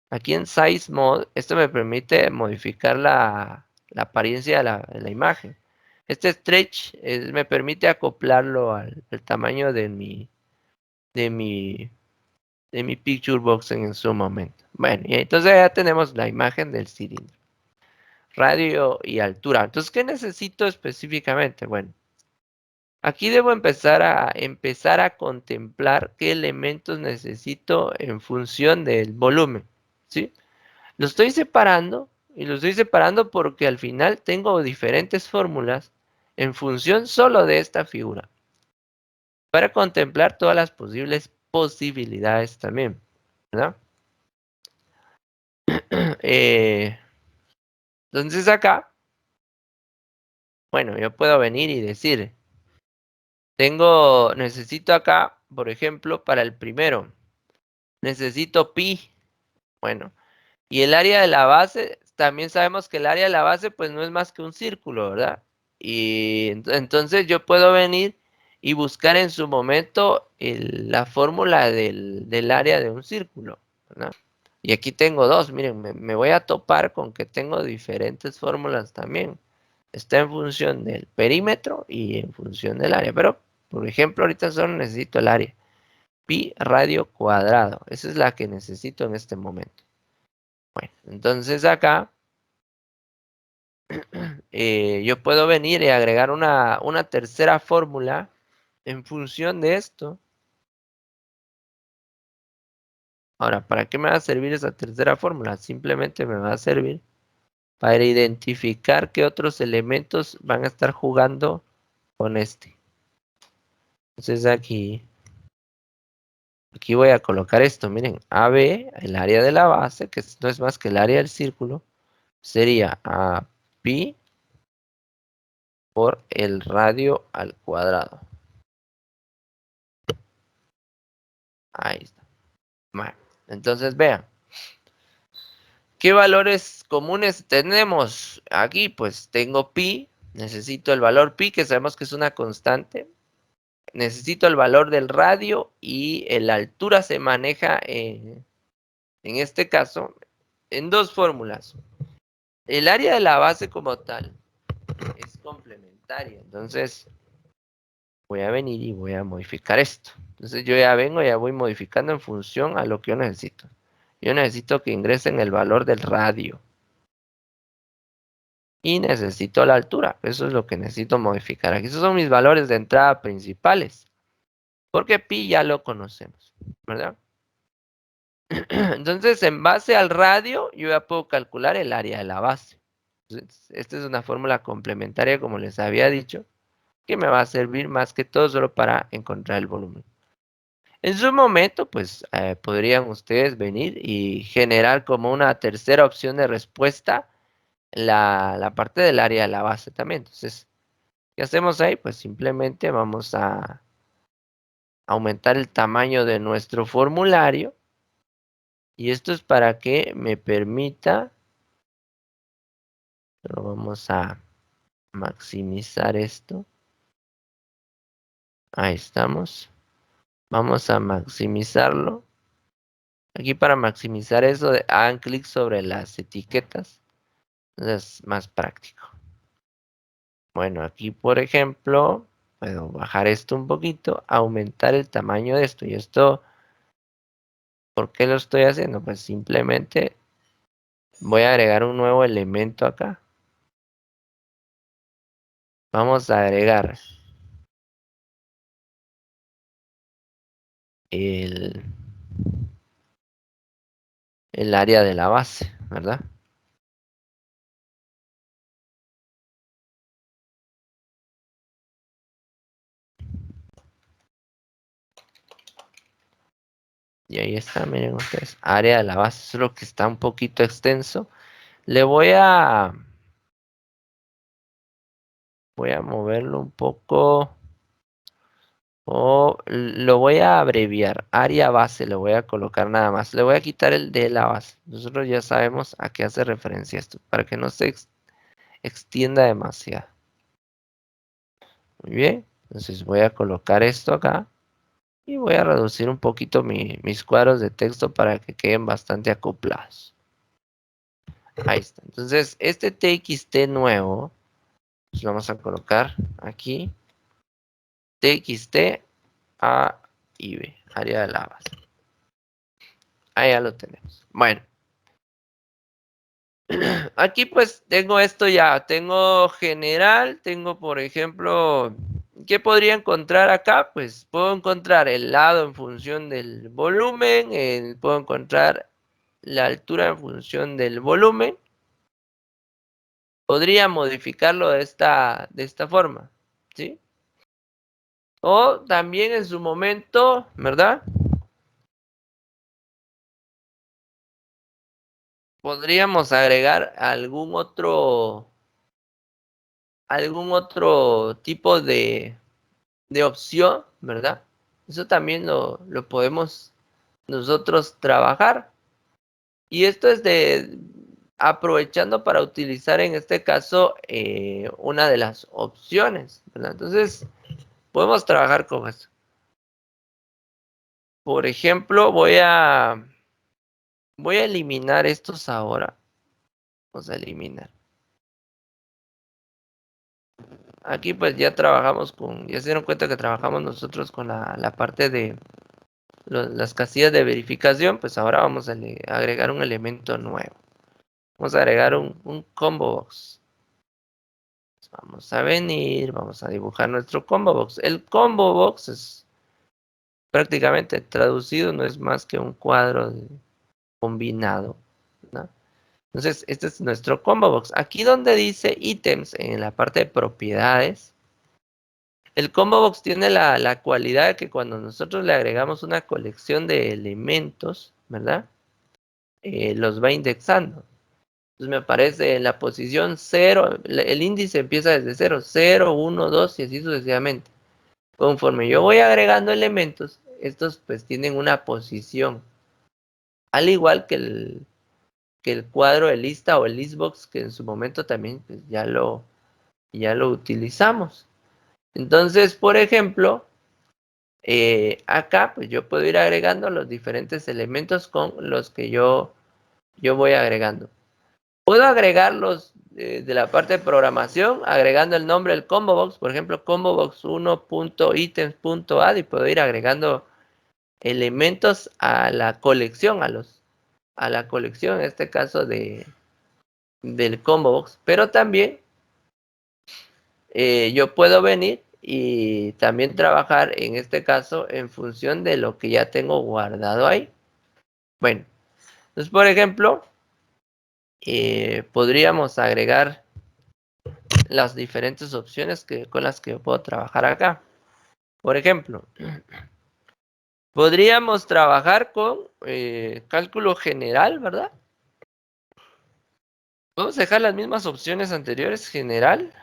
Aquí en Size Mode, esto me permite modificar la apariencia de la imagen. Este stretch me permite acoplarlo al tamaño de mi, de mi picture box en su momento. Bueno, y entonces ya tenemos la imagen del cilindro. Radio y altura. Entonces, ¿qué necesito específicamente? Bueno, aquí debo empezar a contemplar qué elementos necesito en función del volumen, ¿sí? Lo estoy separando y lo estoy separando porque al final tengo diferentes fórmulas en función solo de esta figura para contemplar todas las posibles posibilidades también, ¿verdad? Eh, entonces acá, bueno, yo puedo venir y decir, necesito acá, por ejemplo, para el primero, necesito pi, bueno, y el área de la base, también sabemos que el área de la base pues no es más que un círculo, ¿verdad? Y entonces yo puedo venir y buscar en su momento la fórmula del área de un círculo, ¿verdad? Y aquí tengo dos, miren, me voy a topar con que tengo diferentes fórmulas también. Está en función del perímetro y en función del área, pero por ejemplo ahorita solo necesito el área. Pi radio cuadrado, esa es la que necesito en este momento. Bueno, entonces acá yo puedo venir y agregar una tercera fórmula en función de esto. Ahora, ¿para qué me va a servir esa tercera fórmula? Simplemente me va a servir para identificar qué otros elementos van a estar jugando con este. Entonces aquí voy a colocar esto. Miren, AB, el área de la base, que no es más que el área del círculo, sería a pi por el radio al cuadrado. Ahí está. Bueno, entonces vean. ¿Qué valores comunes tenemos aquí? Pues tengo pi, necesito el valor pi, que sabemos que es una constante. Necesito el valor del radio y la altura se maneja en este caso en dos fórmulas. El área de la base como tal es complementaria. Entonces voy a venir y voy a modificar esto. Entonces yo ya vengo, ya voy modificando en función a lo que yo necesito. Yo necesito que ingresen el valor del radio. Y necesito la altura. Eso es lo que necesito modificar. Aquí esos son mis valores de entrada principales. Porque pi ya lo conocemos, ¿verdad? Entonces, en base al radio, yo ya puedo calcular el área de la base. Entonces, esta es una fórmula complementaria, como les había dicho, que me va a servir más que todo solo para encontrar el volumen. En su momento, pues podrían ustedes venir y generar como una tercera opción de respuesta la parte del área de la base también. Entonces, ¿qué hacemos ahí? Pues simplemente vamos a aumentar el tamaño de nuestro formulario y esto es para que me permita, pero vamos a maximizar esto. Ahí estamos. Vamos a maximizarlo. Aquí para maximizar eso, hagan clic sobre las etiquetas. Es más práctico. Bueno, aquí por ejemplo, puedo bajar esto un poquito, aumentar el tamaño de esto. Y esto, ¿por qué lo estoy haciendo? Pues simplemente voy a agregar un nuevo elemento acá. Vamos a agregar el, el área de la base, ¿verdad? Y ahí está, miren ustedes, área de la base, solo que está un poquito extenso. Le voy a moverlo un poco, o lo voy a abreviar, área base, le voy a colocar nada más. Le voy a quitar el de la base. Nosotros ya sabemos a qué hace referencia esto, para que no se extienda demasiado. Muy bien, entonces voy a colocar esto acá. Y voy a reducir un poquito mis cuadros de texto para que queden bastante acoplados. Ahí está. Entonces, este TXT nuevo, pues lo vamos a colocar aquí. TXT A y B, área de la base. Ahí ya lo tenemos. Bueno, aquí pues tengo esto ya. Tengo general, tengo por ejemplo, ¿qué podría encontrar acá? Pues puedo encontrar el lado en función del volumen, puedo encontrar la altura en función del volumen. Podría modificarlo de esta forma, ¿sí? O también en su momento, ¿verdad? Podríamos agregar algún otro tipo de opción, ¿verdad? Eso también lo podemos nosotros trabajar. Y esto es aprovechando para utilizar en este caso una de las opciones, ¿verdad? Entonces, podemos trabajar con eso. Por ejemplo, voy a eliminar estos ahora. Vamos a eliminar. Aquí pues ya trabajamos ya se dieron cuenta que trabajamos nosotros con la parte de las casillas de verificación. Pues ahora vamos a agregar un elemento nuevo. Vamos a agregar un combo box. Vamos a venir, vamos a dibujar nuestro combo box. El combo box es prácticamente traducido, no es más que un cuadro combinado, ¿no? Entonces, este es nuestro combo box. Aquí donde dice ítems, en la parte de propiedades, el combo box tiene la cualidad de que cuando nosotros le agregamos una colección de elementos, ¿verdad? Los va indexando. Entonces me aparece en la posición 0, el índice empieza desde 0, 0, 1, 2 y así sucesivamente. Conforme yo voy agregando elementos, estos pues tienen una posición. Al igual que el cuadro de lista o el listbox, que en su momento también pues, ya lo utilizamos. Entonces, por ejemplo, acá pues yo puedo ir agregando los diferentes elementos con los que yo voy agregando. Puedo agregarlos de la parte de programación, agregando el nombre del combo box, por ejemplo, combo box 1.items.add y puedo ir agregando elementos a la colección, a la colección, en este caso del combo box, pero también yo puedo venir y también trabajar en este caso en función de lo que ya tengo guardado ahí. Bueno, entonces por ejemplo, podríamos agregar las diferentes opciones con las que yo puedo trabajar acá. Por ejemplo, podríamos trabajar con cálculo general, ¿verdad? Vamos a dejar las mismas opciones anteriores, general.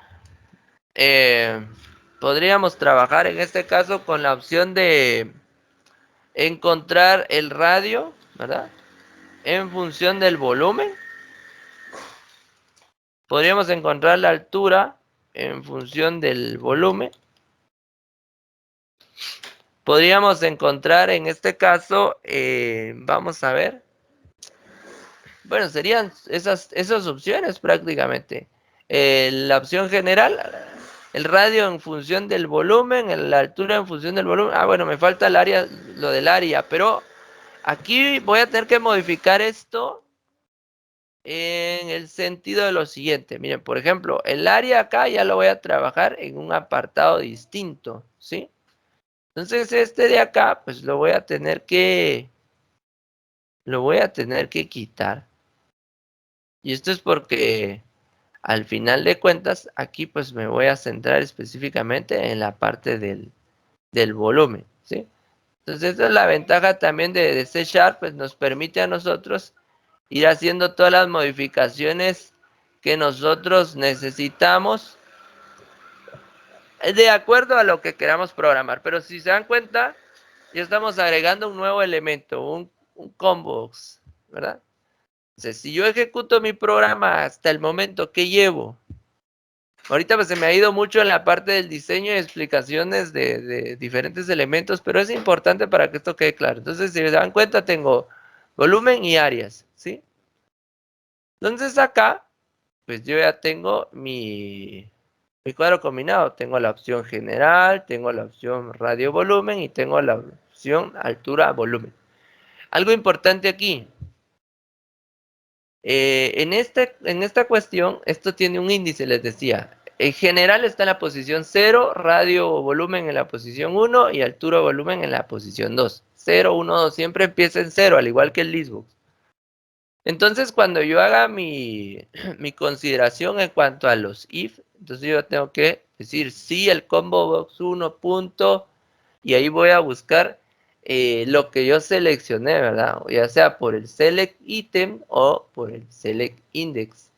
Podríamos trabajar en este caso con la opción de encontrar el radio, ¿verdad? En función del volumen. Podríamos encontrar la altura en función del volumen. Podríamos encontrar en este caso, vamos a ver. Bueno, serían esas opciones prácticamente. La opción general, el radio en función del volumen, la altura en función del volumen. Ah, bueno, me falta el área, lo del área, pero aquí voy a tener que modificar esto en el sentido de lo siguiente. Miren, por ejemplo, el área acá ya lo voy a trabajar en un apartado distinto, ¿sí? Entonces este de acá, pues lo voy a tener que quitar. Y esto es porque al final de cuentas, aquí pues me voy a centrar específicamente en la parte del volumen, ¿sí? Entonces esta es la ventaja también de C Sharp, pues nos permite a nosotros ir haciendo todas las modificaciones que nosotros necesitamos de acuerdo a lo que queramos programar. Pero si se dan cuenta, ya estamos agregando un nuevo elemento, un combo box, ¿verdad? Entonces, si yo ejecuto mi programa hasta el momento que llevo, ahorita pues se me ha ido mucho en la parte del diseño y explicaciones de diferentes elementos, pero es importante para que esto quede claro. Entonces, si se dan cuenta, tengo volumen y áreas, ¿sí? Entonces acá, pues yo ya tengo mi cuadro combinado. Tengo la opción general, tengo la opción radio volumen y tengo la opción altura volumen. Algo importante aquí. En esta cuestión, esto tiene un índice, les decía. En general está en la posición 0, radio o volumen en la posición 1 y altura o volumen en la posición 2. 0, 1, 2, siempre empieza en 0, al igual que el listbox. Entonces, cuando yo haga mi consideración en cuanto a los if, entonces yo tengo que decir sí el combo box 1 punto y ahí voy a buscar lo que yo seleccioné, ¿verdad? Ya sea por el select item o por el select index.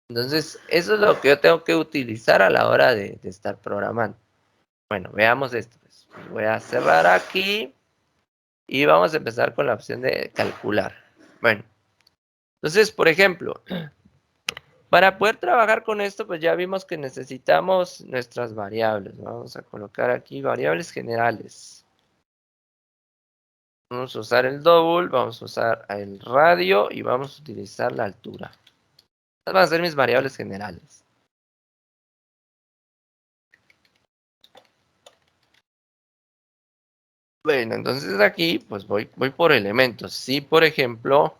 Entonces, eso es lo que yo tengo que utilizar a la hora de estar programando. Bueno, veamos esto. Pues. Voy a cerrar aquí y vamos a empezar con la opción de calcular. Bueno, entonces, por ejemplo, para poder trabajar con esto, pues ya vimos que necesitamos nuestras variables. Vamos a colocar aquí variables generales. Vamos a usar el double, vamos a usar el radio y vamos a utilizar la altura. Estas van a ser mis variables generales. Bueno, entonces aquí pues voy por elementos. Si por ejemplo,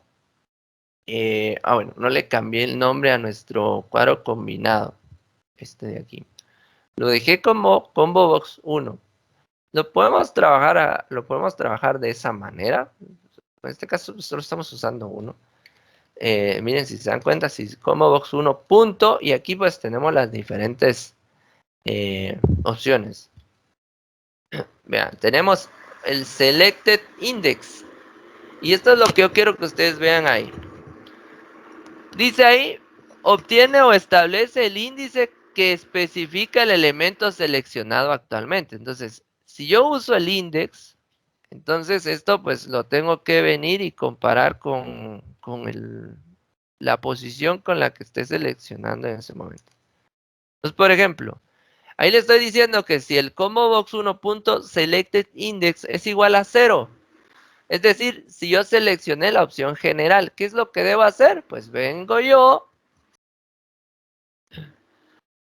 bueno, no le cambié el nombre a nuestro cuadro combinado. Este de aquí. Lo dejé como combo box 1. Lo podemos trabajar de esa manera. En este caso solo estamos usando uno. Miren, si se dan cuenta, si como box 1 punto, y aquí pues tenemos las diferentes opciones. Vean, tenemos el selected index. Y esto es lo que yo quiero que ustedes vean ahí. Dice ahí, obtiene o establece el índice que especifica el elemento seleccionado actualmente. Entonces, si yo uso el index, entonces esto pues lo tengo que venir y comparar con la posición con la que esté seleccionando en ese momento. Entonces, por ejemplo, ahí le estoy diciendo que si el combo box 1.selected index es igual a 0, es decir, si yo seleccioné la opción general, ¿qué es lo que debo hacer? Pues vengo yo.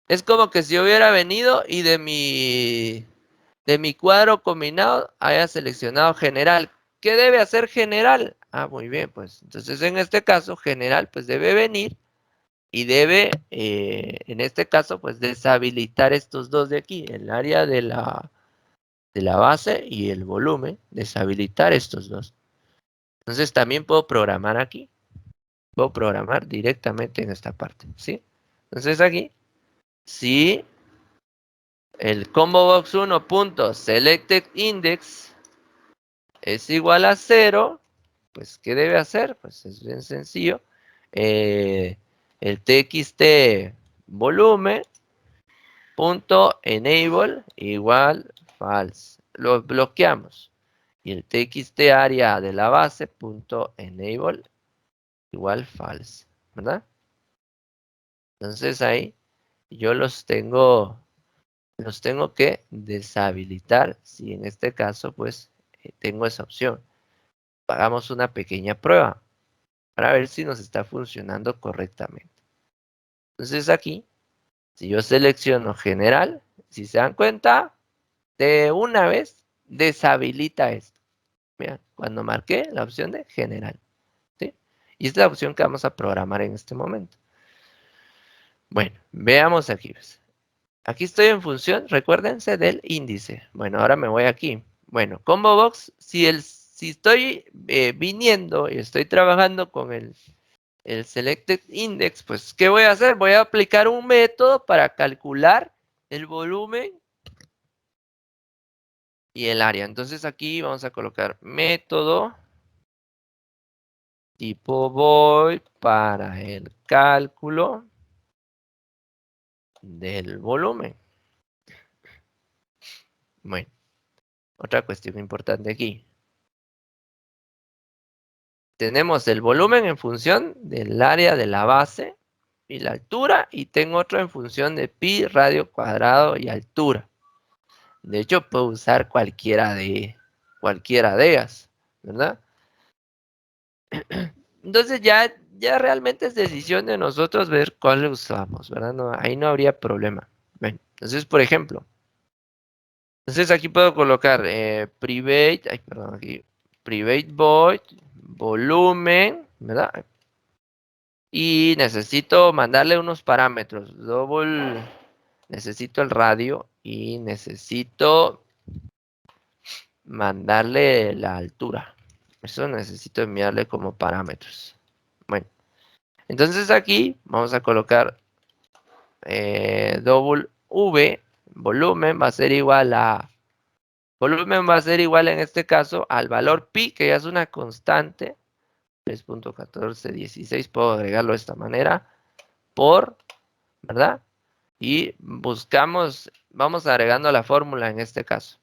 Es como que si yo hubiera venido y de mi cuadro combinado haya seleccionado general. ¿Qué debe hacer general? Ah, muy bien, pues entonces en este caso general pues debe venir y debe, en este caso, pues deshabilitar estos dos de aquí, el área de la base y el volumen, deshabilitar estos dos. Entonces también puedo programar aquí, puedo programar directamente en esta parte, ¿sí? Entonces aquí si el combo box 1.selectedIndex es igual a 0, pues ¿qué debe hacer? Pues es bien sencillo. El txt volumen punto enable igual false. Lo bloqueamos. Y el txt área de la base punto enable igual false, ¿verdad? Entonces ahí yo los tengo que deshabilitar si en este caso pues tengo esa opción. Hagamos una pequeña prueba para ver si nos está funcionando correctamente. Entonces aquí, si yo selecciono general, si se dan cuenta, de una vez deshabilita esto. Mira, cuando marqué la opción de general, ¿sí? Y esta es la opción que vamos a programar en este momento. Bueno, veamos aquí. Aquí estoy en función, recuérdense del índice. Bueno, ahora me voy aquí. Bueno, combo box, si estoy viniendo y estoy trabajando con el selected index, pues ¿qué voy a hacer? Voy a aplicar un método para calcular el volumen y el área. Entonces aquí vamos a colocar método tipo void para el cálculo del volumen. Bueno, otra cuestión importante aquí. Tenemos el volumen en función del área de la base y la altura, y tengo otro en función de pi, radio cuadrado y altura. De hecho, puedo usar cualquiera de ellas, ¿verdad? Entonces ya realmente es decisión de nosotros ver cuál usamos, ¿verdad? No, ahí no habría problema. Bueno, entonces, por ejemplo, entonces aquí puedo colocar private, ay, perdón, aquí, private void, volumen, ¿verdad? Y necesito mandarle unos parámetros. Necesito el radio y necesito mandarle la altura. Eso necesito enviarle como parámetros. Bueno, entonces aquí vamos a colocar W, volumen va a ser igual a, volumen va a ser igual en este caso al valor pi, que ya es una constante, 3.1416, puedo agregarlo de esta manera, por, ¿verdad? Y buscamos, vamos agregando la fórmula en este caso.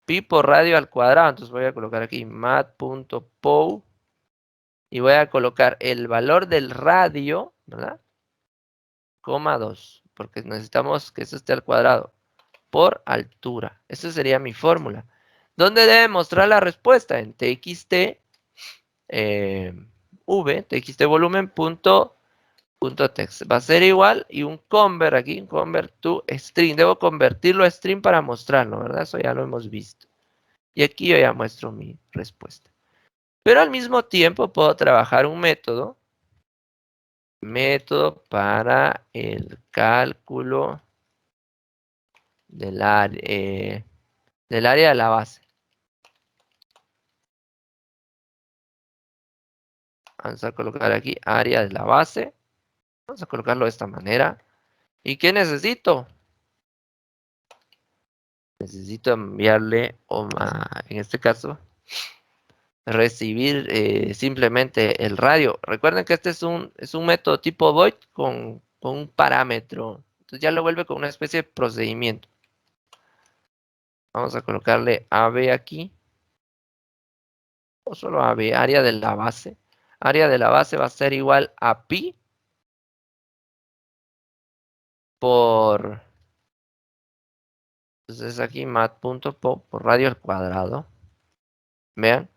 Pi por radio al cuadrado, entonces voy a colocar aquí mat.pow y voy a colocar el valor del radio, ¿verdad? Coma 2, porque necesitamos que eso esté al cuadrado, por altura. Esa sería mi fórmula. ¿Dónde debe mostrar la respuesta? En txt txt volumen punto text. Va a ser igual y un convert aquí, convert to string. Debo convertirlo a string para mostrarlo, ¿verdad? Eso ya lo hemos visto. Y aquí yo ya muestro mi respuesta. Pero al mismo tiempo puedo trabajar un método para el cálculo del área de la base. Vamos a colocar aquí área de la base. Vamos a colocarlo de esta manera. ¿Y qué necesito? Necesito enviarle, en este caso, recibir simplemente el radio. Recuerden que este es un método tipo void con un parámetro. Entonces ya lo vuelve con una especie de procedimiento. Vamos a colocarle AB aquí. O solo AB, área de la base. Área de la base va a ser igual a pi por... Entonces aquí mat.pop por radio al cuadrado. Vean,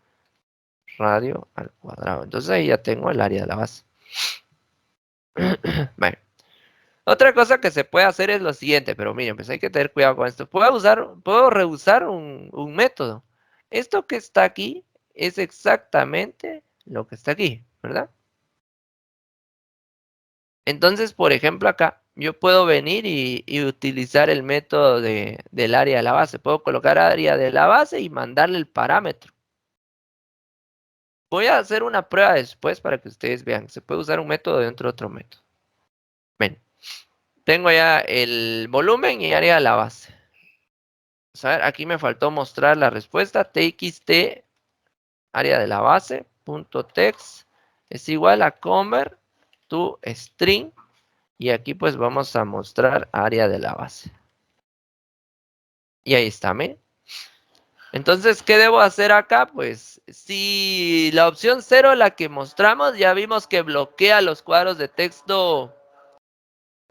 radio al cuadrado. Entonces ahí ya tengo el área de la base. Bueno, otra cosa que se puede hacer es lo siguiente, pero miren, pues hay que tener cuidado con esto. Puedo reusar un método. Esto que está aquí es exactamente lo que está aquí, ¿verdad? Entonces, por ejemplo, acá yo puedo venir y utilizar el método del área de la base. Puedo colocar área de la base y mandarle el parámetro. Voy a hacer una prueba después para que ustedes vean. Se puede usar un método dentro de otro método. Ven. tengo ya el volumen y área de la base. Vamos a ver, aquí me faltó mostrar la respuesta. txt área de la base, punto text, es igual a convert to string. Y aquí pues vamos a mostrar área de la base. Y ahí está, miren. Entonces, ¿qué debo hacer acá? Pues si la opción 0, la que mostramos, ya vimos que bloquea los cuadros de texto.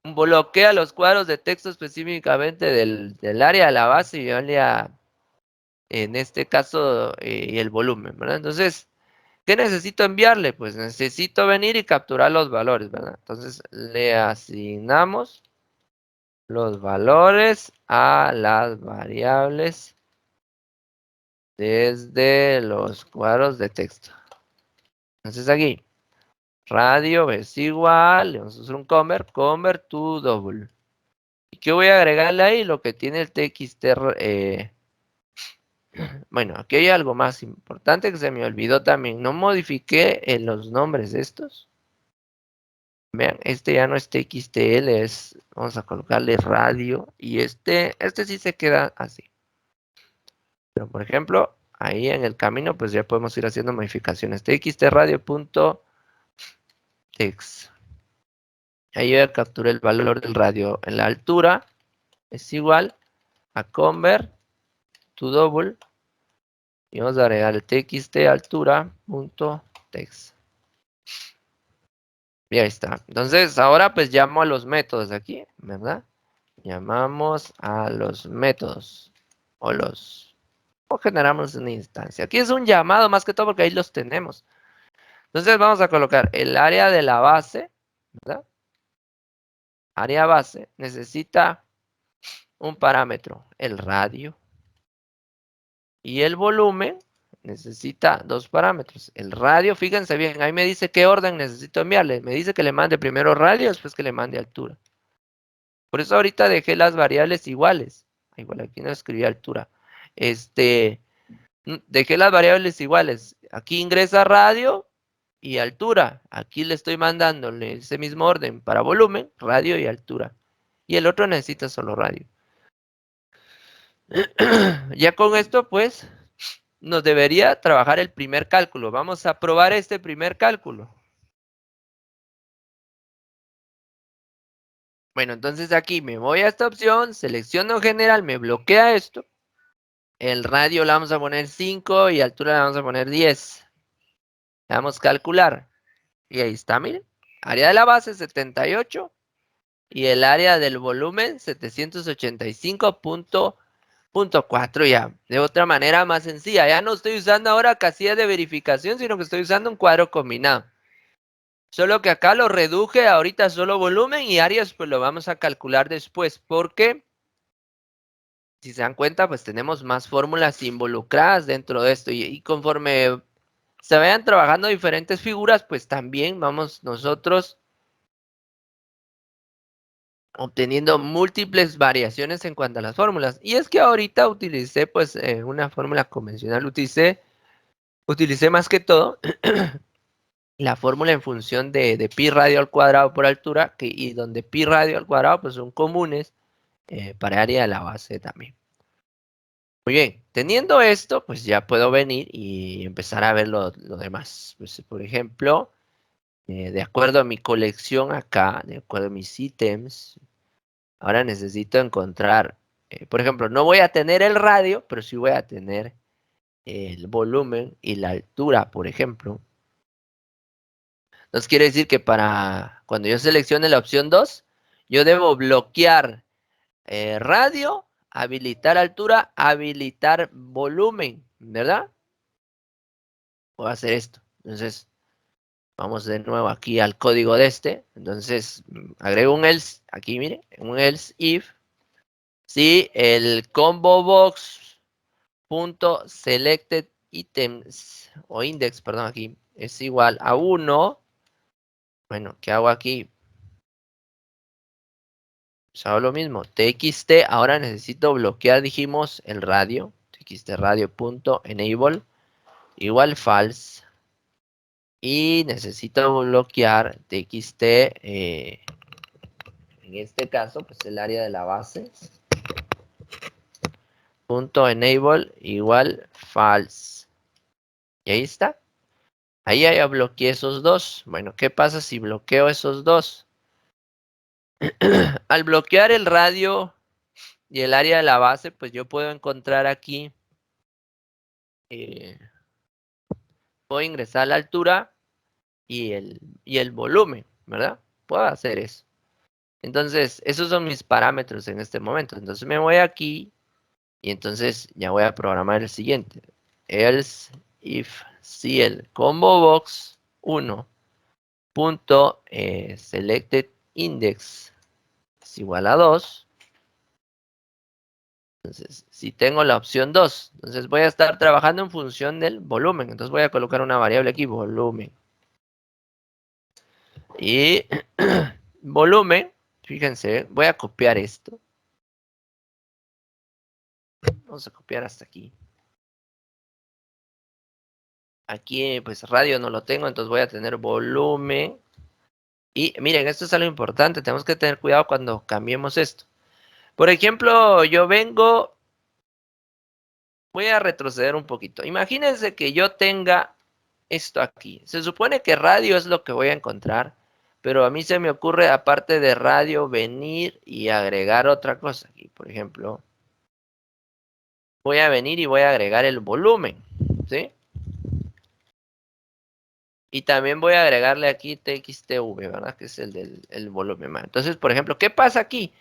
Bloquea los cuadros de texto específicamente del área de la base y área, en este caso, y el volumen, ¿verdad? Entonces, ¿qué necesito enviarle? Pues necesito venir y capturar los valores, ¿verdad? Entonces, le asignamos los valores a las variables desde los cuadros de texto. Entonces aquí, radio es igual, le vamos a hacer un convert to double. ¿Y qué voy a agregarle ahí? Lo que tiene el txt. Bueno, aquí hay algo más importante que se me olvidó también. No modifiqué los nombres de estos. Vean, este ya no es txtl, vamos a colocarle radio. Y este sí se queda así. Pero por ejemplo, ahí en el camino, pues ya podemos ir haciendo modificaciones. txtradio.text. Ahí yo ya capturé el valor del radio en la altura. Es igual a convert to double. Y vamos a agregar el txt altura.text. Y ahí está. Entonces, ahora pues llamo a los métodos aquí, ¿verdad? Llamamos a los métodos. O generamos una instancia. Aquí es un llamado más que todo porque ahí los tenemos. Entonces vamos a colocar el área de la base, ¿verdad? Área base necesita un parámetro, el radio. Y el volumen necesita dos parámetros. El radio, fíjense bien, ahí me dice qué orden necesito enviarle. Me dice que le mande primero radio, después que le mande altura. Por eso ahorita dejé las variables iguales. Igual aquí no escribí altura. Dejé las variables iguales. Aquí ingresa radio y altura. Aquí le estoy mandándole ese mismo orden para volumen, radio y altura. Y el otro necesita solo radio. Ya con esto, pues, nos debería trabajar el primer cálculo. Vamos a probar este primer cálculo. Bueno, entonces aquí me voy a esta opción, selecciono general, me bloquea esto. El radio le vamos a poner 5 y altura le vamos a poner 10. Le damos calcular. Y ahí está, miren. Área de la base 78 y el área del volumen 785.4 ya. De otra manera más sencilla. Ya no estoy usando ahora casillas de verificación, sino que estoy usando un cuadro combinado. Solo que acá lo reduje ahorita solo volumen y áreas pues lo vamos a calcular después. Porque si se dan cuenta pues tenemos más fórmulas involucradas dentro de esto. Y conforme se vayan trabajando diferentes figuras pues también vamos nosotros obteniendo múltiples variaciones en cuanto a las fórmulas. Y es que ahorita utilicé pues una fórmula convencional, utilicé más que todo la fórmula en función de pi radio al cuadrado por altura, y donde pi radio al cuadrado pues son comunes para área de la base también. Muy bien, teniendo esto pues ya puedo venir y empezar a ver lo demás. Pues, por ejemplo, de acuerdo a mi colección acá, de acuerdo a mis ítems, ahora necesito encontrar, por ejemplo, no voy a tener el radio, pero sí voy a tener el volumen y la altura, por ejemplo. Entonces quiere decir que para cuando yo seleccione la opción 2, yo debo bloquear radio, habilitar altura, habilitar volumen, ¿verdad? Voy a hacer esto. Entonces, vamos de nuevo aquí al código de este. Entonces, agrego un else, aquí mire, un else if. Si el combo box punto selected items o index, perdón, aquí es igual a 1. Bueno, ¿qué hago aquí? Pues hago lo mismo. txt, ahora necesito bloquear, dijimos, el radio. txt radio punto enable igual false. Y necesito bloquear txt en este caso, pues el área de la base, punto enable igual false. Y ahí está. Ahí ya bloqueé esos dos. Bueno, ¿qué pasa si bloqueo esos dos? Al bloquear el radio y el área de la base, pues yo puedo encontrar aquí, puedo ingresar a la altura y el volumen, ¿verdad? Puedo hacer eso. Entonces, esos son mis parámetros en este momento. Entonces me voy aquí y entonces ya voy a programar el siguiente. Else if si el combo box 1 punto selected index es igual a 2. Entonces, si tengo la opción 2, entonces voy a estar trabajando en función del volumen. Entonces voy a colocar una variable aquí, volumen. Y volumen, fíjense, voy a copiar esto. Vamos a copiar hasta aquí. Aquí, pues radio no lo tengo, entonces voy a tener volumen. Y miren, esto es algo importante, tenemos que tener cuidado cuando cambiemos esto. Por ejemplo, yo vengo, voy a retroceder un poquito. Imagínense que yo tenga esto aquí. Se supone que radio es lo que voy a encontrar, pero a mí se me ocurre, aparte de radio, venir y agregar otra cosa aquí. Por ejemplo, voy a venir y voy a agregar el volumen, ¿sí? Y también voy a agregarle aquí TXTV, ¿verdad? Que es el del el volumen. Entonces, por ejemplo, ¿qué pasa aquí?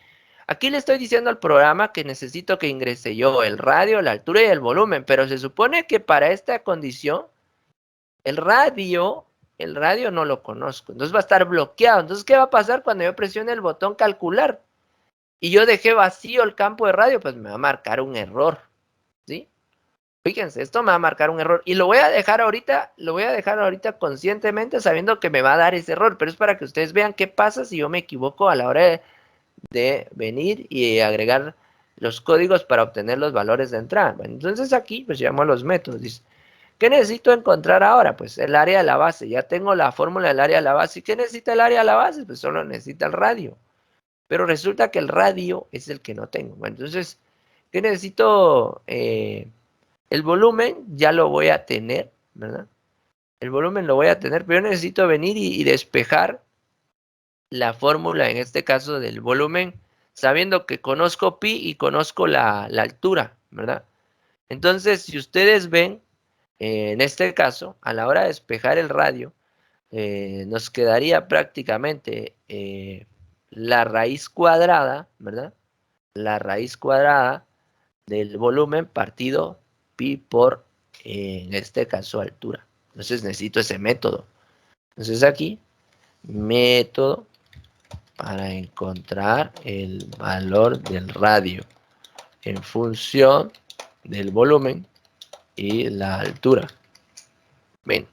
Aquí le estoy diciendo al programa que necesito que ingrese yo el radio, la altura y el volumen, pero se supone que para esta condición, el radio, el radio no lo conozco, entonces va a estar bloqueado. Entonces, ¿qué va a pasar cuando yo presione el botón calcular? Y yo dejé vacío el campo de radio, pues me va a marcar un error, ¿sí? Fíjense, esto me va a marcar un error y lo voy a dejar ahorita conscientemente sabiendo que me va a dar ese error, pero es para que ustedes vean qué pasa si yo me equivoco a la hora de venir y agregar los códigos para obtener los valores de entrada. Bueno, entonces aquí pues llamo a los métodos. Dice, ¿qué necesito encontrar ahora? Pues el área de la base. Ya tengo la fórmula del área de la base. ¿Y qué necesita el área de la base? Pues solo necesita el radio. Pero resulta que el radio es el que no tengo. Bueno, entonces, ¿qué necesito? El volumen ya lo voy a tener, ¿verdad? El volumen lo voy a tener, pero yo necesito venir y despejar la fórmula, en este caso del volumen, sabiendo que conozco pi y conozco la altura, ¿verdad? Entonces, si ustedes ven, en este caso, a la hora de despejar el radio, nos quedaría prácticamente la raíz cuadrada, ¿verdad? La raíz cuadrada del volumen partido pi por, en este caso, altura. Entonces necesito ese método. Entonces aquí, método para encontrar el valor del radio en función del volumen y la altura. Bien,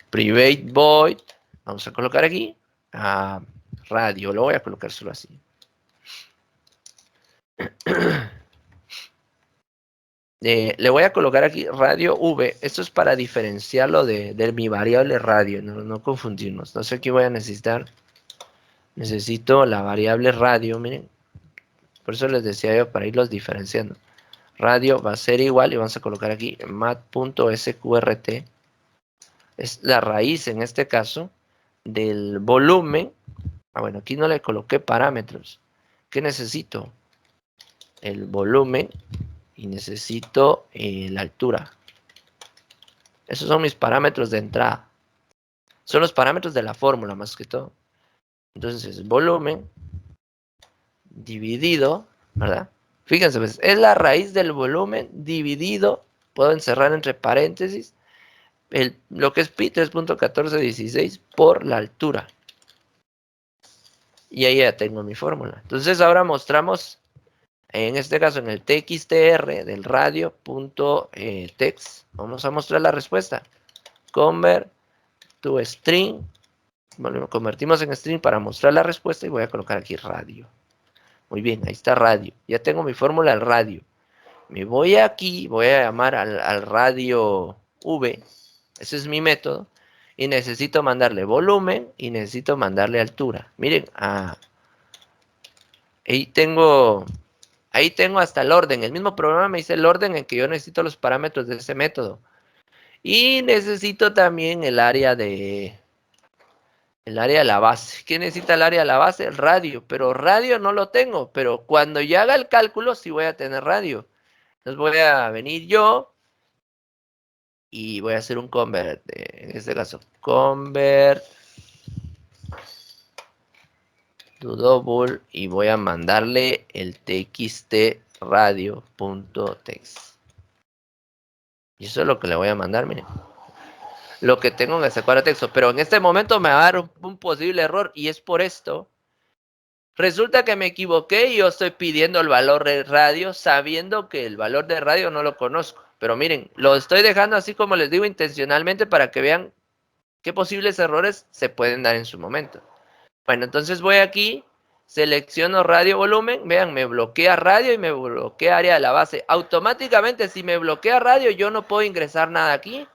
private void, vamos a colocar aquí a radio, lo voy a colocar solo así. Le voy a colocar aquí radio V, esto es para diferenciarlo de mi variable radio, no confundirnos. Entonces aquí voy a necesito la variable radio, miren, por eso les decía yo para irlos diferenciando. Radio va a ser igual y vamos a colocar aquí mat.sqrt, es la raíz en este caso del volumen. Bueno, aquí no le coloqué parámetros. ¿Qué necesito? El volumen y necesito la altura. Esos son mis parámetros de entrada. Son los parámetros de la fórmula más que todo. Entonces, volumen dividido, ¿verdad? Fíjense, pues, es la raíz del volumen dividido, puedo encerrar entre paréntesis, lo que es pi 3.1416 por la altura. Y ahí ya tengo mi fórmula. Entonces ahora mostramos, en este caso en el txtr del radio.text, vamos a mostrar la respuesta. Convert to string. Bueno, lo convertimos en string para mostrar la respuesta y voy a colocar aquí radio. Muy bien, ahí está radio. Ya tengo mi fórmula del radio. Me voy aquí, voy a llamar al radio V. Ese es mi método. Y necesito mandarle volumen y necesito mandarle altura. Miren, ahí tengo hasta el orden. El mismo programa me dice el orden en que yo necesito los parámetros de ese método. Y necesito también el área de la base. ¿Qué necesita el área de la base? El radio. Pero radio no lo tengo. Pero cuando ya haga el cálculo, sí voy a tener radio. Entonces voy a venir yo y voy a hacer un convert. En este caso, convert to double y voy a mandarle el txt radio.text. Y eso es lo que le voy a mandar, miren. Lo que tengo en ese cuadro de texto. Pero en este momento me va a dar un posible error y es por esto. Resulta que me equivoqué y yo estoy pidiendo el valor de radio sabiendo que el valor de radio no lo conozco. Pero miren, lo estoy dejando así como les digo intencionalmente para que vean qué posibles errores se pueden dar en su momento. Bueno, entonces voy aquí, selecciono radio volumen, vean, me bloquea radio y me bloquea área de la base. Automáticamente, si me bloquea radio, yo no puedo ingresar nada aquí.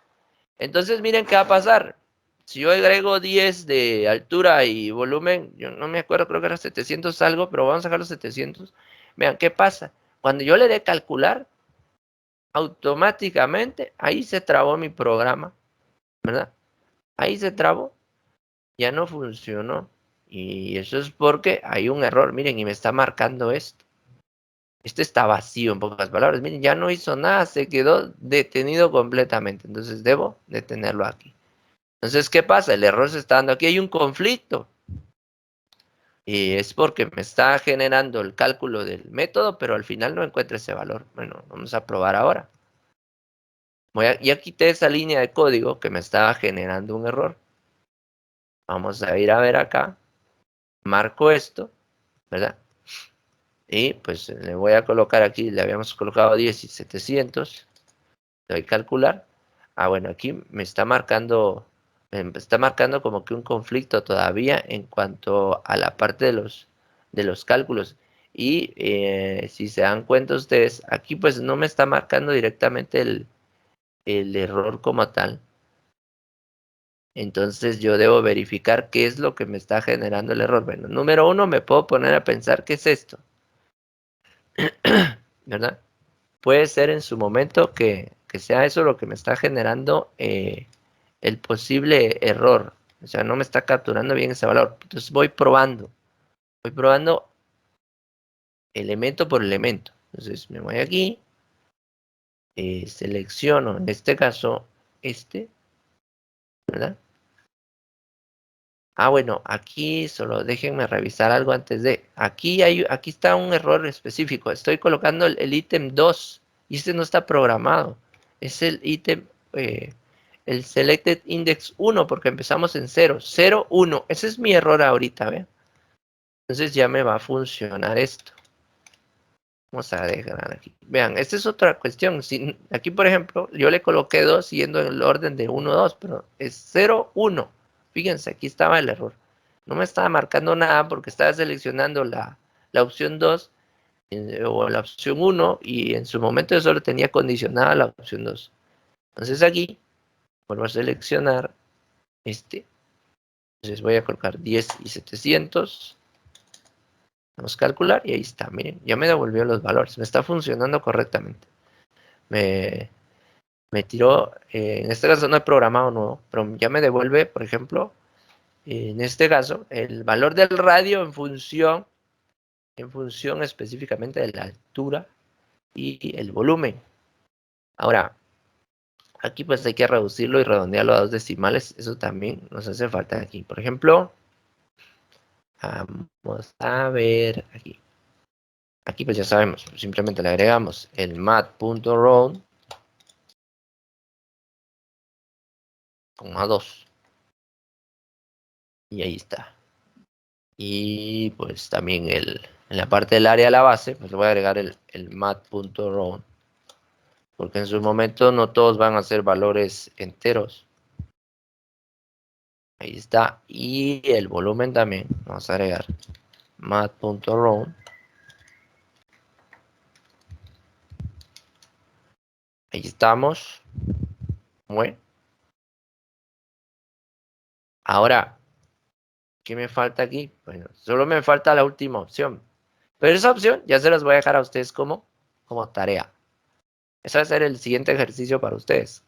Entonces miren qué va a pasar. Si yo agrego 10 de altura y volumen, yo no me acuerdo, creo que era 700 algo, pero vamos a sacar los 700. Vean qué pasa. Cuando yo le dé calcular, automáticamente ahí se trabó mi programa, ¿verdad? Ahí se trabó, ya no funcionó. Y eso es porque hay un error, miren, y me está marcando esto. Este está vacío en pocas palabras. Miren, ya no hizo nada, se quedó detenido completamente. Entonces debo detenerlo aquí. Entonces, ¿qué pasa? El error se está dando aquí, hay un conflicto. Y es porque me está generando el cálculo del método, pero al final no encuentro ese valor. Bueno, vamos a probar ahora. Ya quité esa línea de código que me estaba generando un error. Vamos a ir a ver acá. Marco esto, ¿verdad? Y pues le voy a colocar aquí, le habíamos colocado 10 y 700. Le doy calcular. Ah, bueno, aquí me está marcando como que un conflicto todavía en cuanto a la parte de los cálculos. Y si se dan cuenta ustedes, aquí pues no me está marcando directamente el error como tal. Entonces yo debo verificar qué es lo que me está generando el error. Bueno, número uno, me puedo poner a pensar qué es esto, ¿verdad? Puede ser en su momento que sea eso lo que me está generando el posible error. O sea, no me está capturando bien ese valor. Entonces voy probando elemento por elemento. Entonces me voy aquí, selecciono en este caso este, ¿verdad? Ah, bueno, aquí solo déjenme revisar algo antes de. Aquí está un error específico. Estoy colocando el ítem 2 y este no está programado. Es el ítem, el selected index 1 porque empezamos en 0, 0, 1. Ese es mi error ahorita, ¿ve? Entonces ya me va a funcionar esto. Vamos a dejar aquí. Vean, esta es otra cuestión. Si, aquí, por ejemplo, yo le coloqué 2 siguiendo el orden de 1, 2, pero es 0, 1. Fíjense, aquí estaba el error. No me estaba marcando nada porque estaba seleccionando la opción 2 o la opción 1 y en su momento yo solo tenía condicionada la opción 2. Entonces aquí vuelvo a seleccionar este. Entonces voy a colocar 10 y 700. Vamos a calcular y ahí está, miren, ya me devolvió los valores, me está funcionando correctamente. Me, me tiró, en este caso no he programado nuevo, pero ya me devuelve, por ejemplo, en este caso, el valor del radio en función específicamente de la altura y el volumen. Ahora, aquí pues hay que reducirlo y redondearlo a 2 decimales, eso también nos hace falta aquí. Por ejemplo, vamos a ver aquí. Aquí pues ya sabemos, simplemente le agregamos el mat.round con A2. Y ahí está. Y pues también en la parte del área de la base, pues le voy a agregar el mat.round. Porque en su momento no todos van a ser valores enteros. Ahí está. Y el volumen también. Vamos a agregar mat.round. Ahí estamos. Bueno. Ahora, ¿qué me falta aquí? Bueno, solo me falta la última opción. Pero esa opción ya se las voy a dejar a ustedes como tarea. Ese va a ser el siguiente ejercicio para ustedes.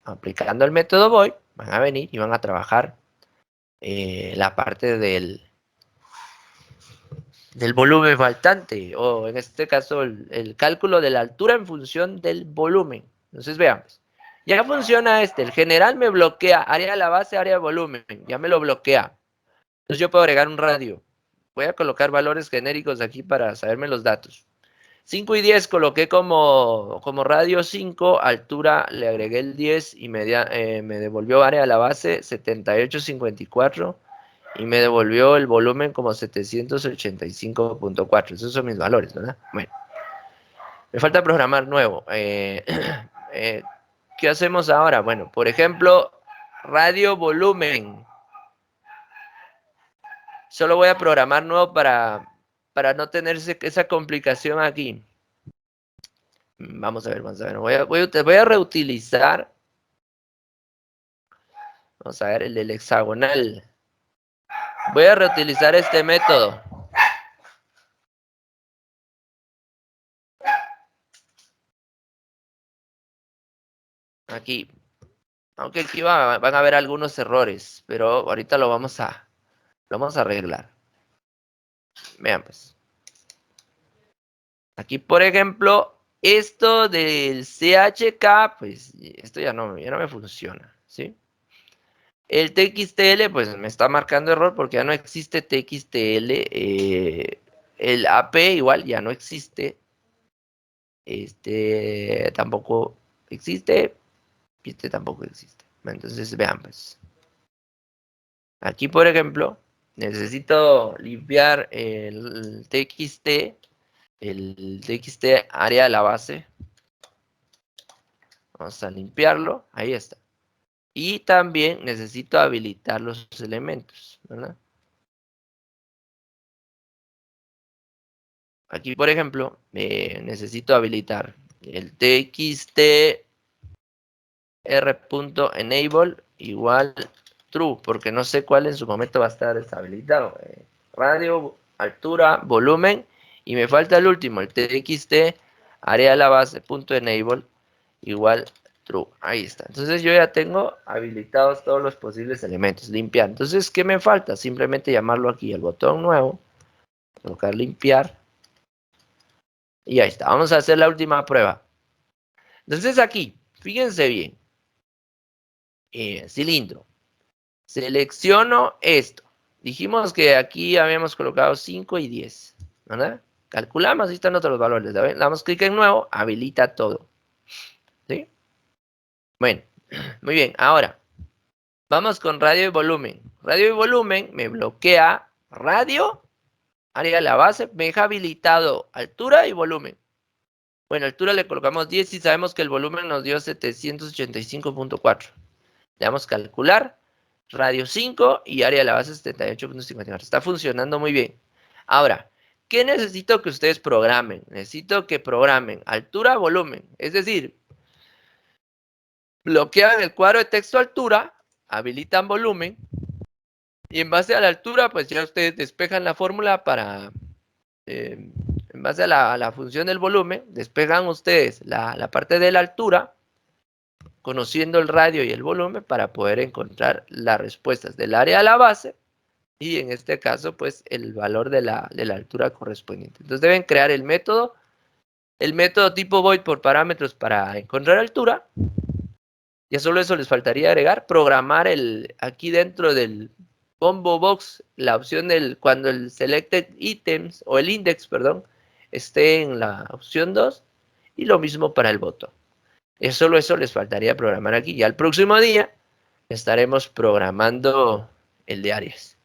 Aplicando el método void, van a venir y van a trabajar la parte del volumen faltante, o en este caso el cálculo de la altura en función del volumen. Entonces veamos. Ya funciona el general me bloquea área de la base, área de volumen, ya me lo bloquea. Entonces yo puedo agregar un radio. Voy a colocar valores genéricos aquí para saberme los datos. 5 y 10 coloqué como radio 5, altura le agregué el 10 y me devolvió área de la base 78.54 y me devolvió el volumen como 785.4. Esos son mis valores, ¿verdad? Bueno, me falta programar nuevo. ¿Qué hacemos ahora? Bueno, por ejemplo, radio volumen. Solo voy a programar nuevo para no tener esa complicación aquí. Vamos a ver, vamos a ver. Voy a reutilizar. Vamos a ver el del hexagonal. Voy a reutilizar este método. Aquí. Aunque aquí van a haber algunos errores, pero ahorita lo vamos a arreglar. Vean pues. Aquí, por ejemplo, esto del CHK, pues esto ya no me funciona, ¿sí? El TXTL, pues me está marcando error porque ya no existe TXTL. El AP igual ya no existe. Este tampoco existe. Y este tampoco existe. Entonces, vean pues. Aquí, por ejemplo, necesito limpiar el TXT. El TXT área de la base. Vamos a limpiarlo. Ahí está. Y también necesito habilitar los elementos, ¿verdad? Aquí, por ejemplo, necesito habilitar el txt r.enable igual true, porque no sé cuál en su momento va a estar deshabilitado. Radio, altura, volumen, y me falta el último, el txt área de la base.enable igual true. Ahí está. Entonces yo ya tengo habilitados todos los posibles elementos. Limpiar. Entonces, ¿qué me falta? Simplemente llamarlo aquí al botón nuevo, colocar limpiar. Y ahí está. Vamos a hacer la última prueba. Entonces aquí, fíjense bien. Cilindro. Selecciono esto. Dijimos que aquí habíamos colocado 5 y 10. ¿Verdad? Calculamos, ahí están otros valores. Le damos clic en nuevo, habilita todo. ¿Sí? Bueno, muy bien. Ahora, vamos con radio y volumen. Radio y volumen me bloquea radio, área de la base, me deja habilitado altura y volumen. Bueno, altura le colocamos 10 y sabemos que el volumen nos dio 785.4. Le damos calcular, radio 5 y área de la base 78.54. Está funcionando muy bien. Ahora, ¿qué necesito que ustedes programen? Necesito que programen altura, volumen. Es decir, bloquean el cuadro de texto altura, habilitan volumen y en base a la altura, pues ya ustedes despejan la fórmula para... en base a la función del volumen, despegan ustedes la parte de la altura, conociendo el radio y el volumen para poder encontrar las respuestas del área de la base y en este caso, pues el valor de la altura correspondiente. Entonces deben crear el método tipo void por parámetros para encontrar altura. Ya solo eso les faltaría agregar, programar aquí dentro del combo box la opción cuando el selected items o el index, perdón, esté en la opción 2 y lo mismo para el botón. Solo eso les faltaría programar aquí. Ya el próximo día estaremos programando el de Aries.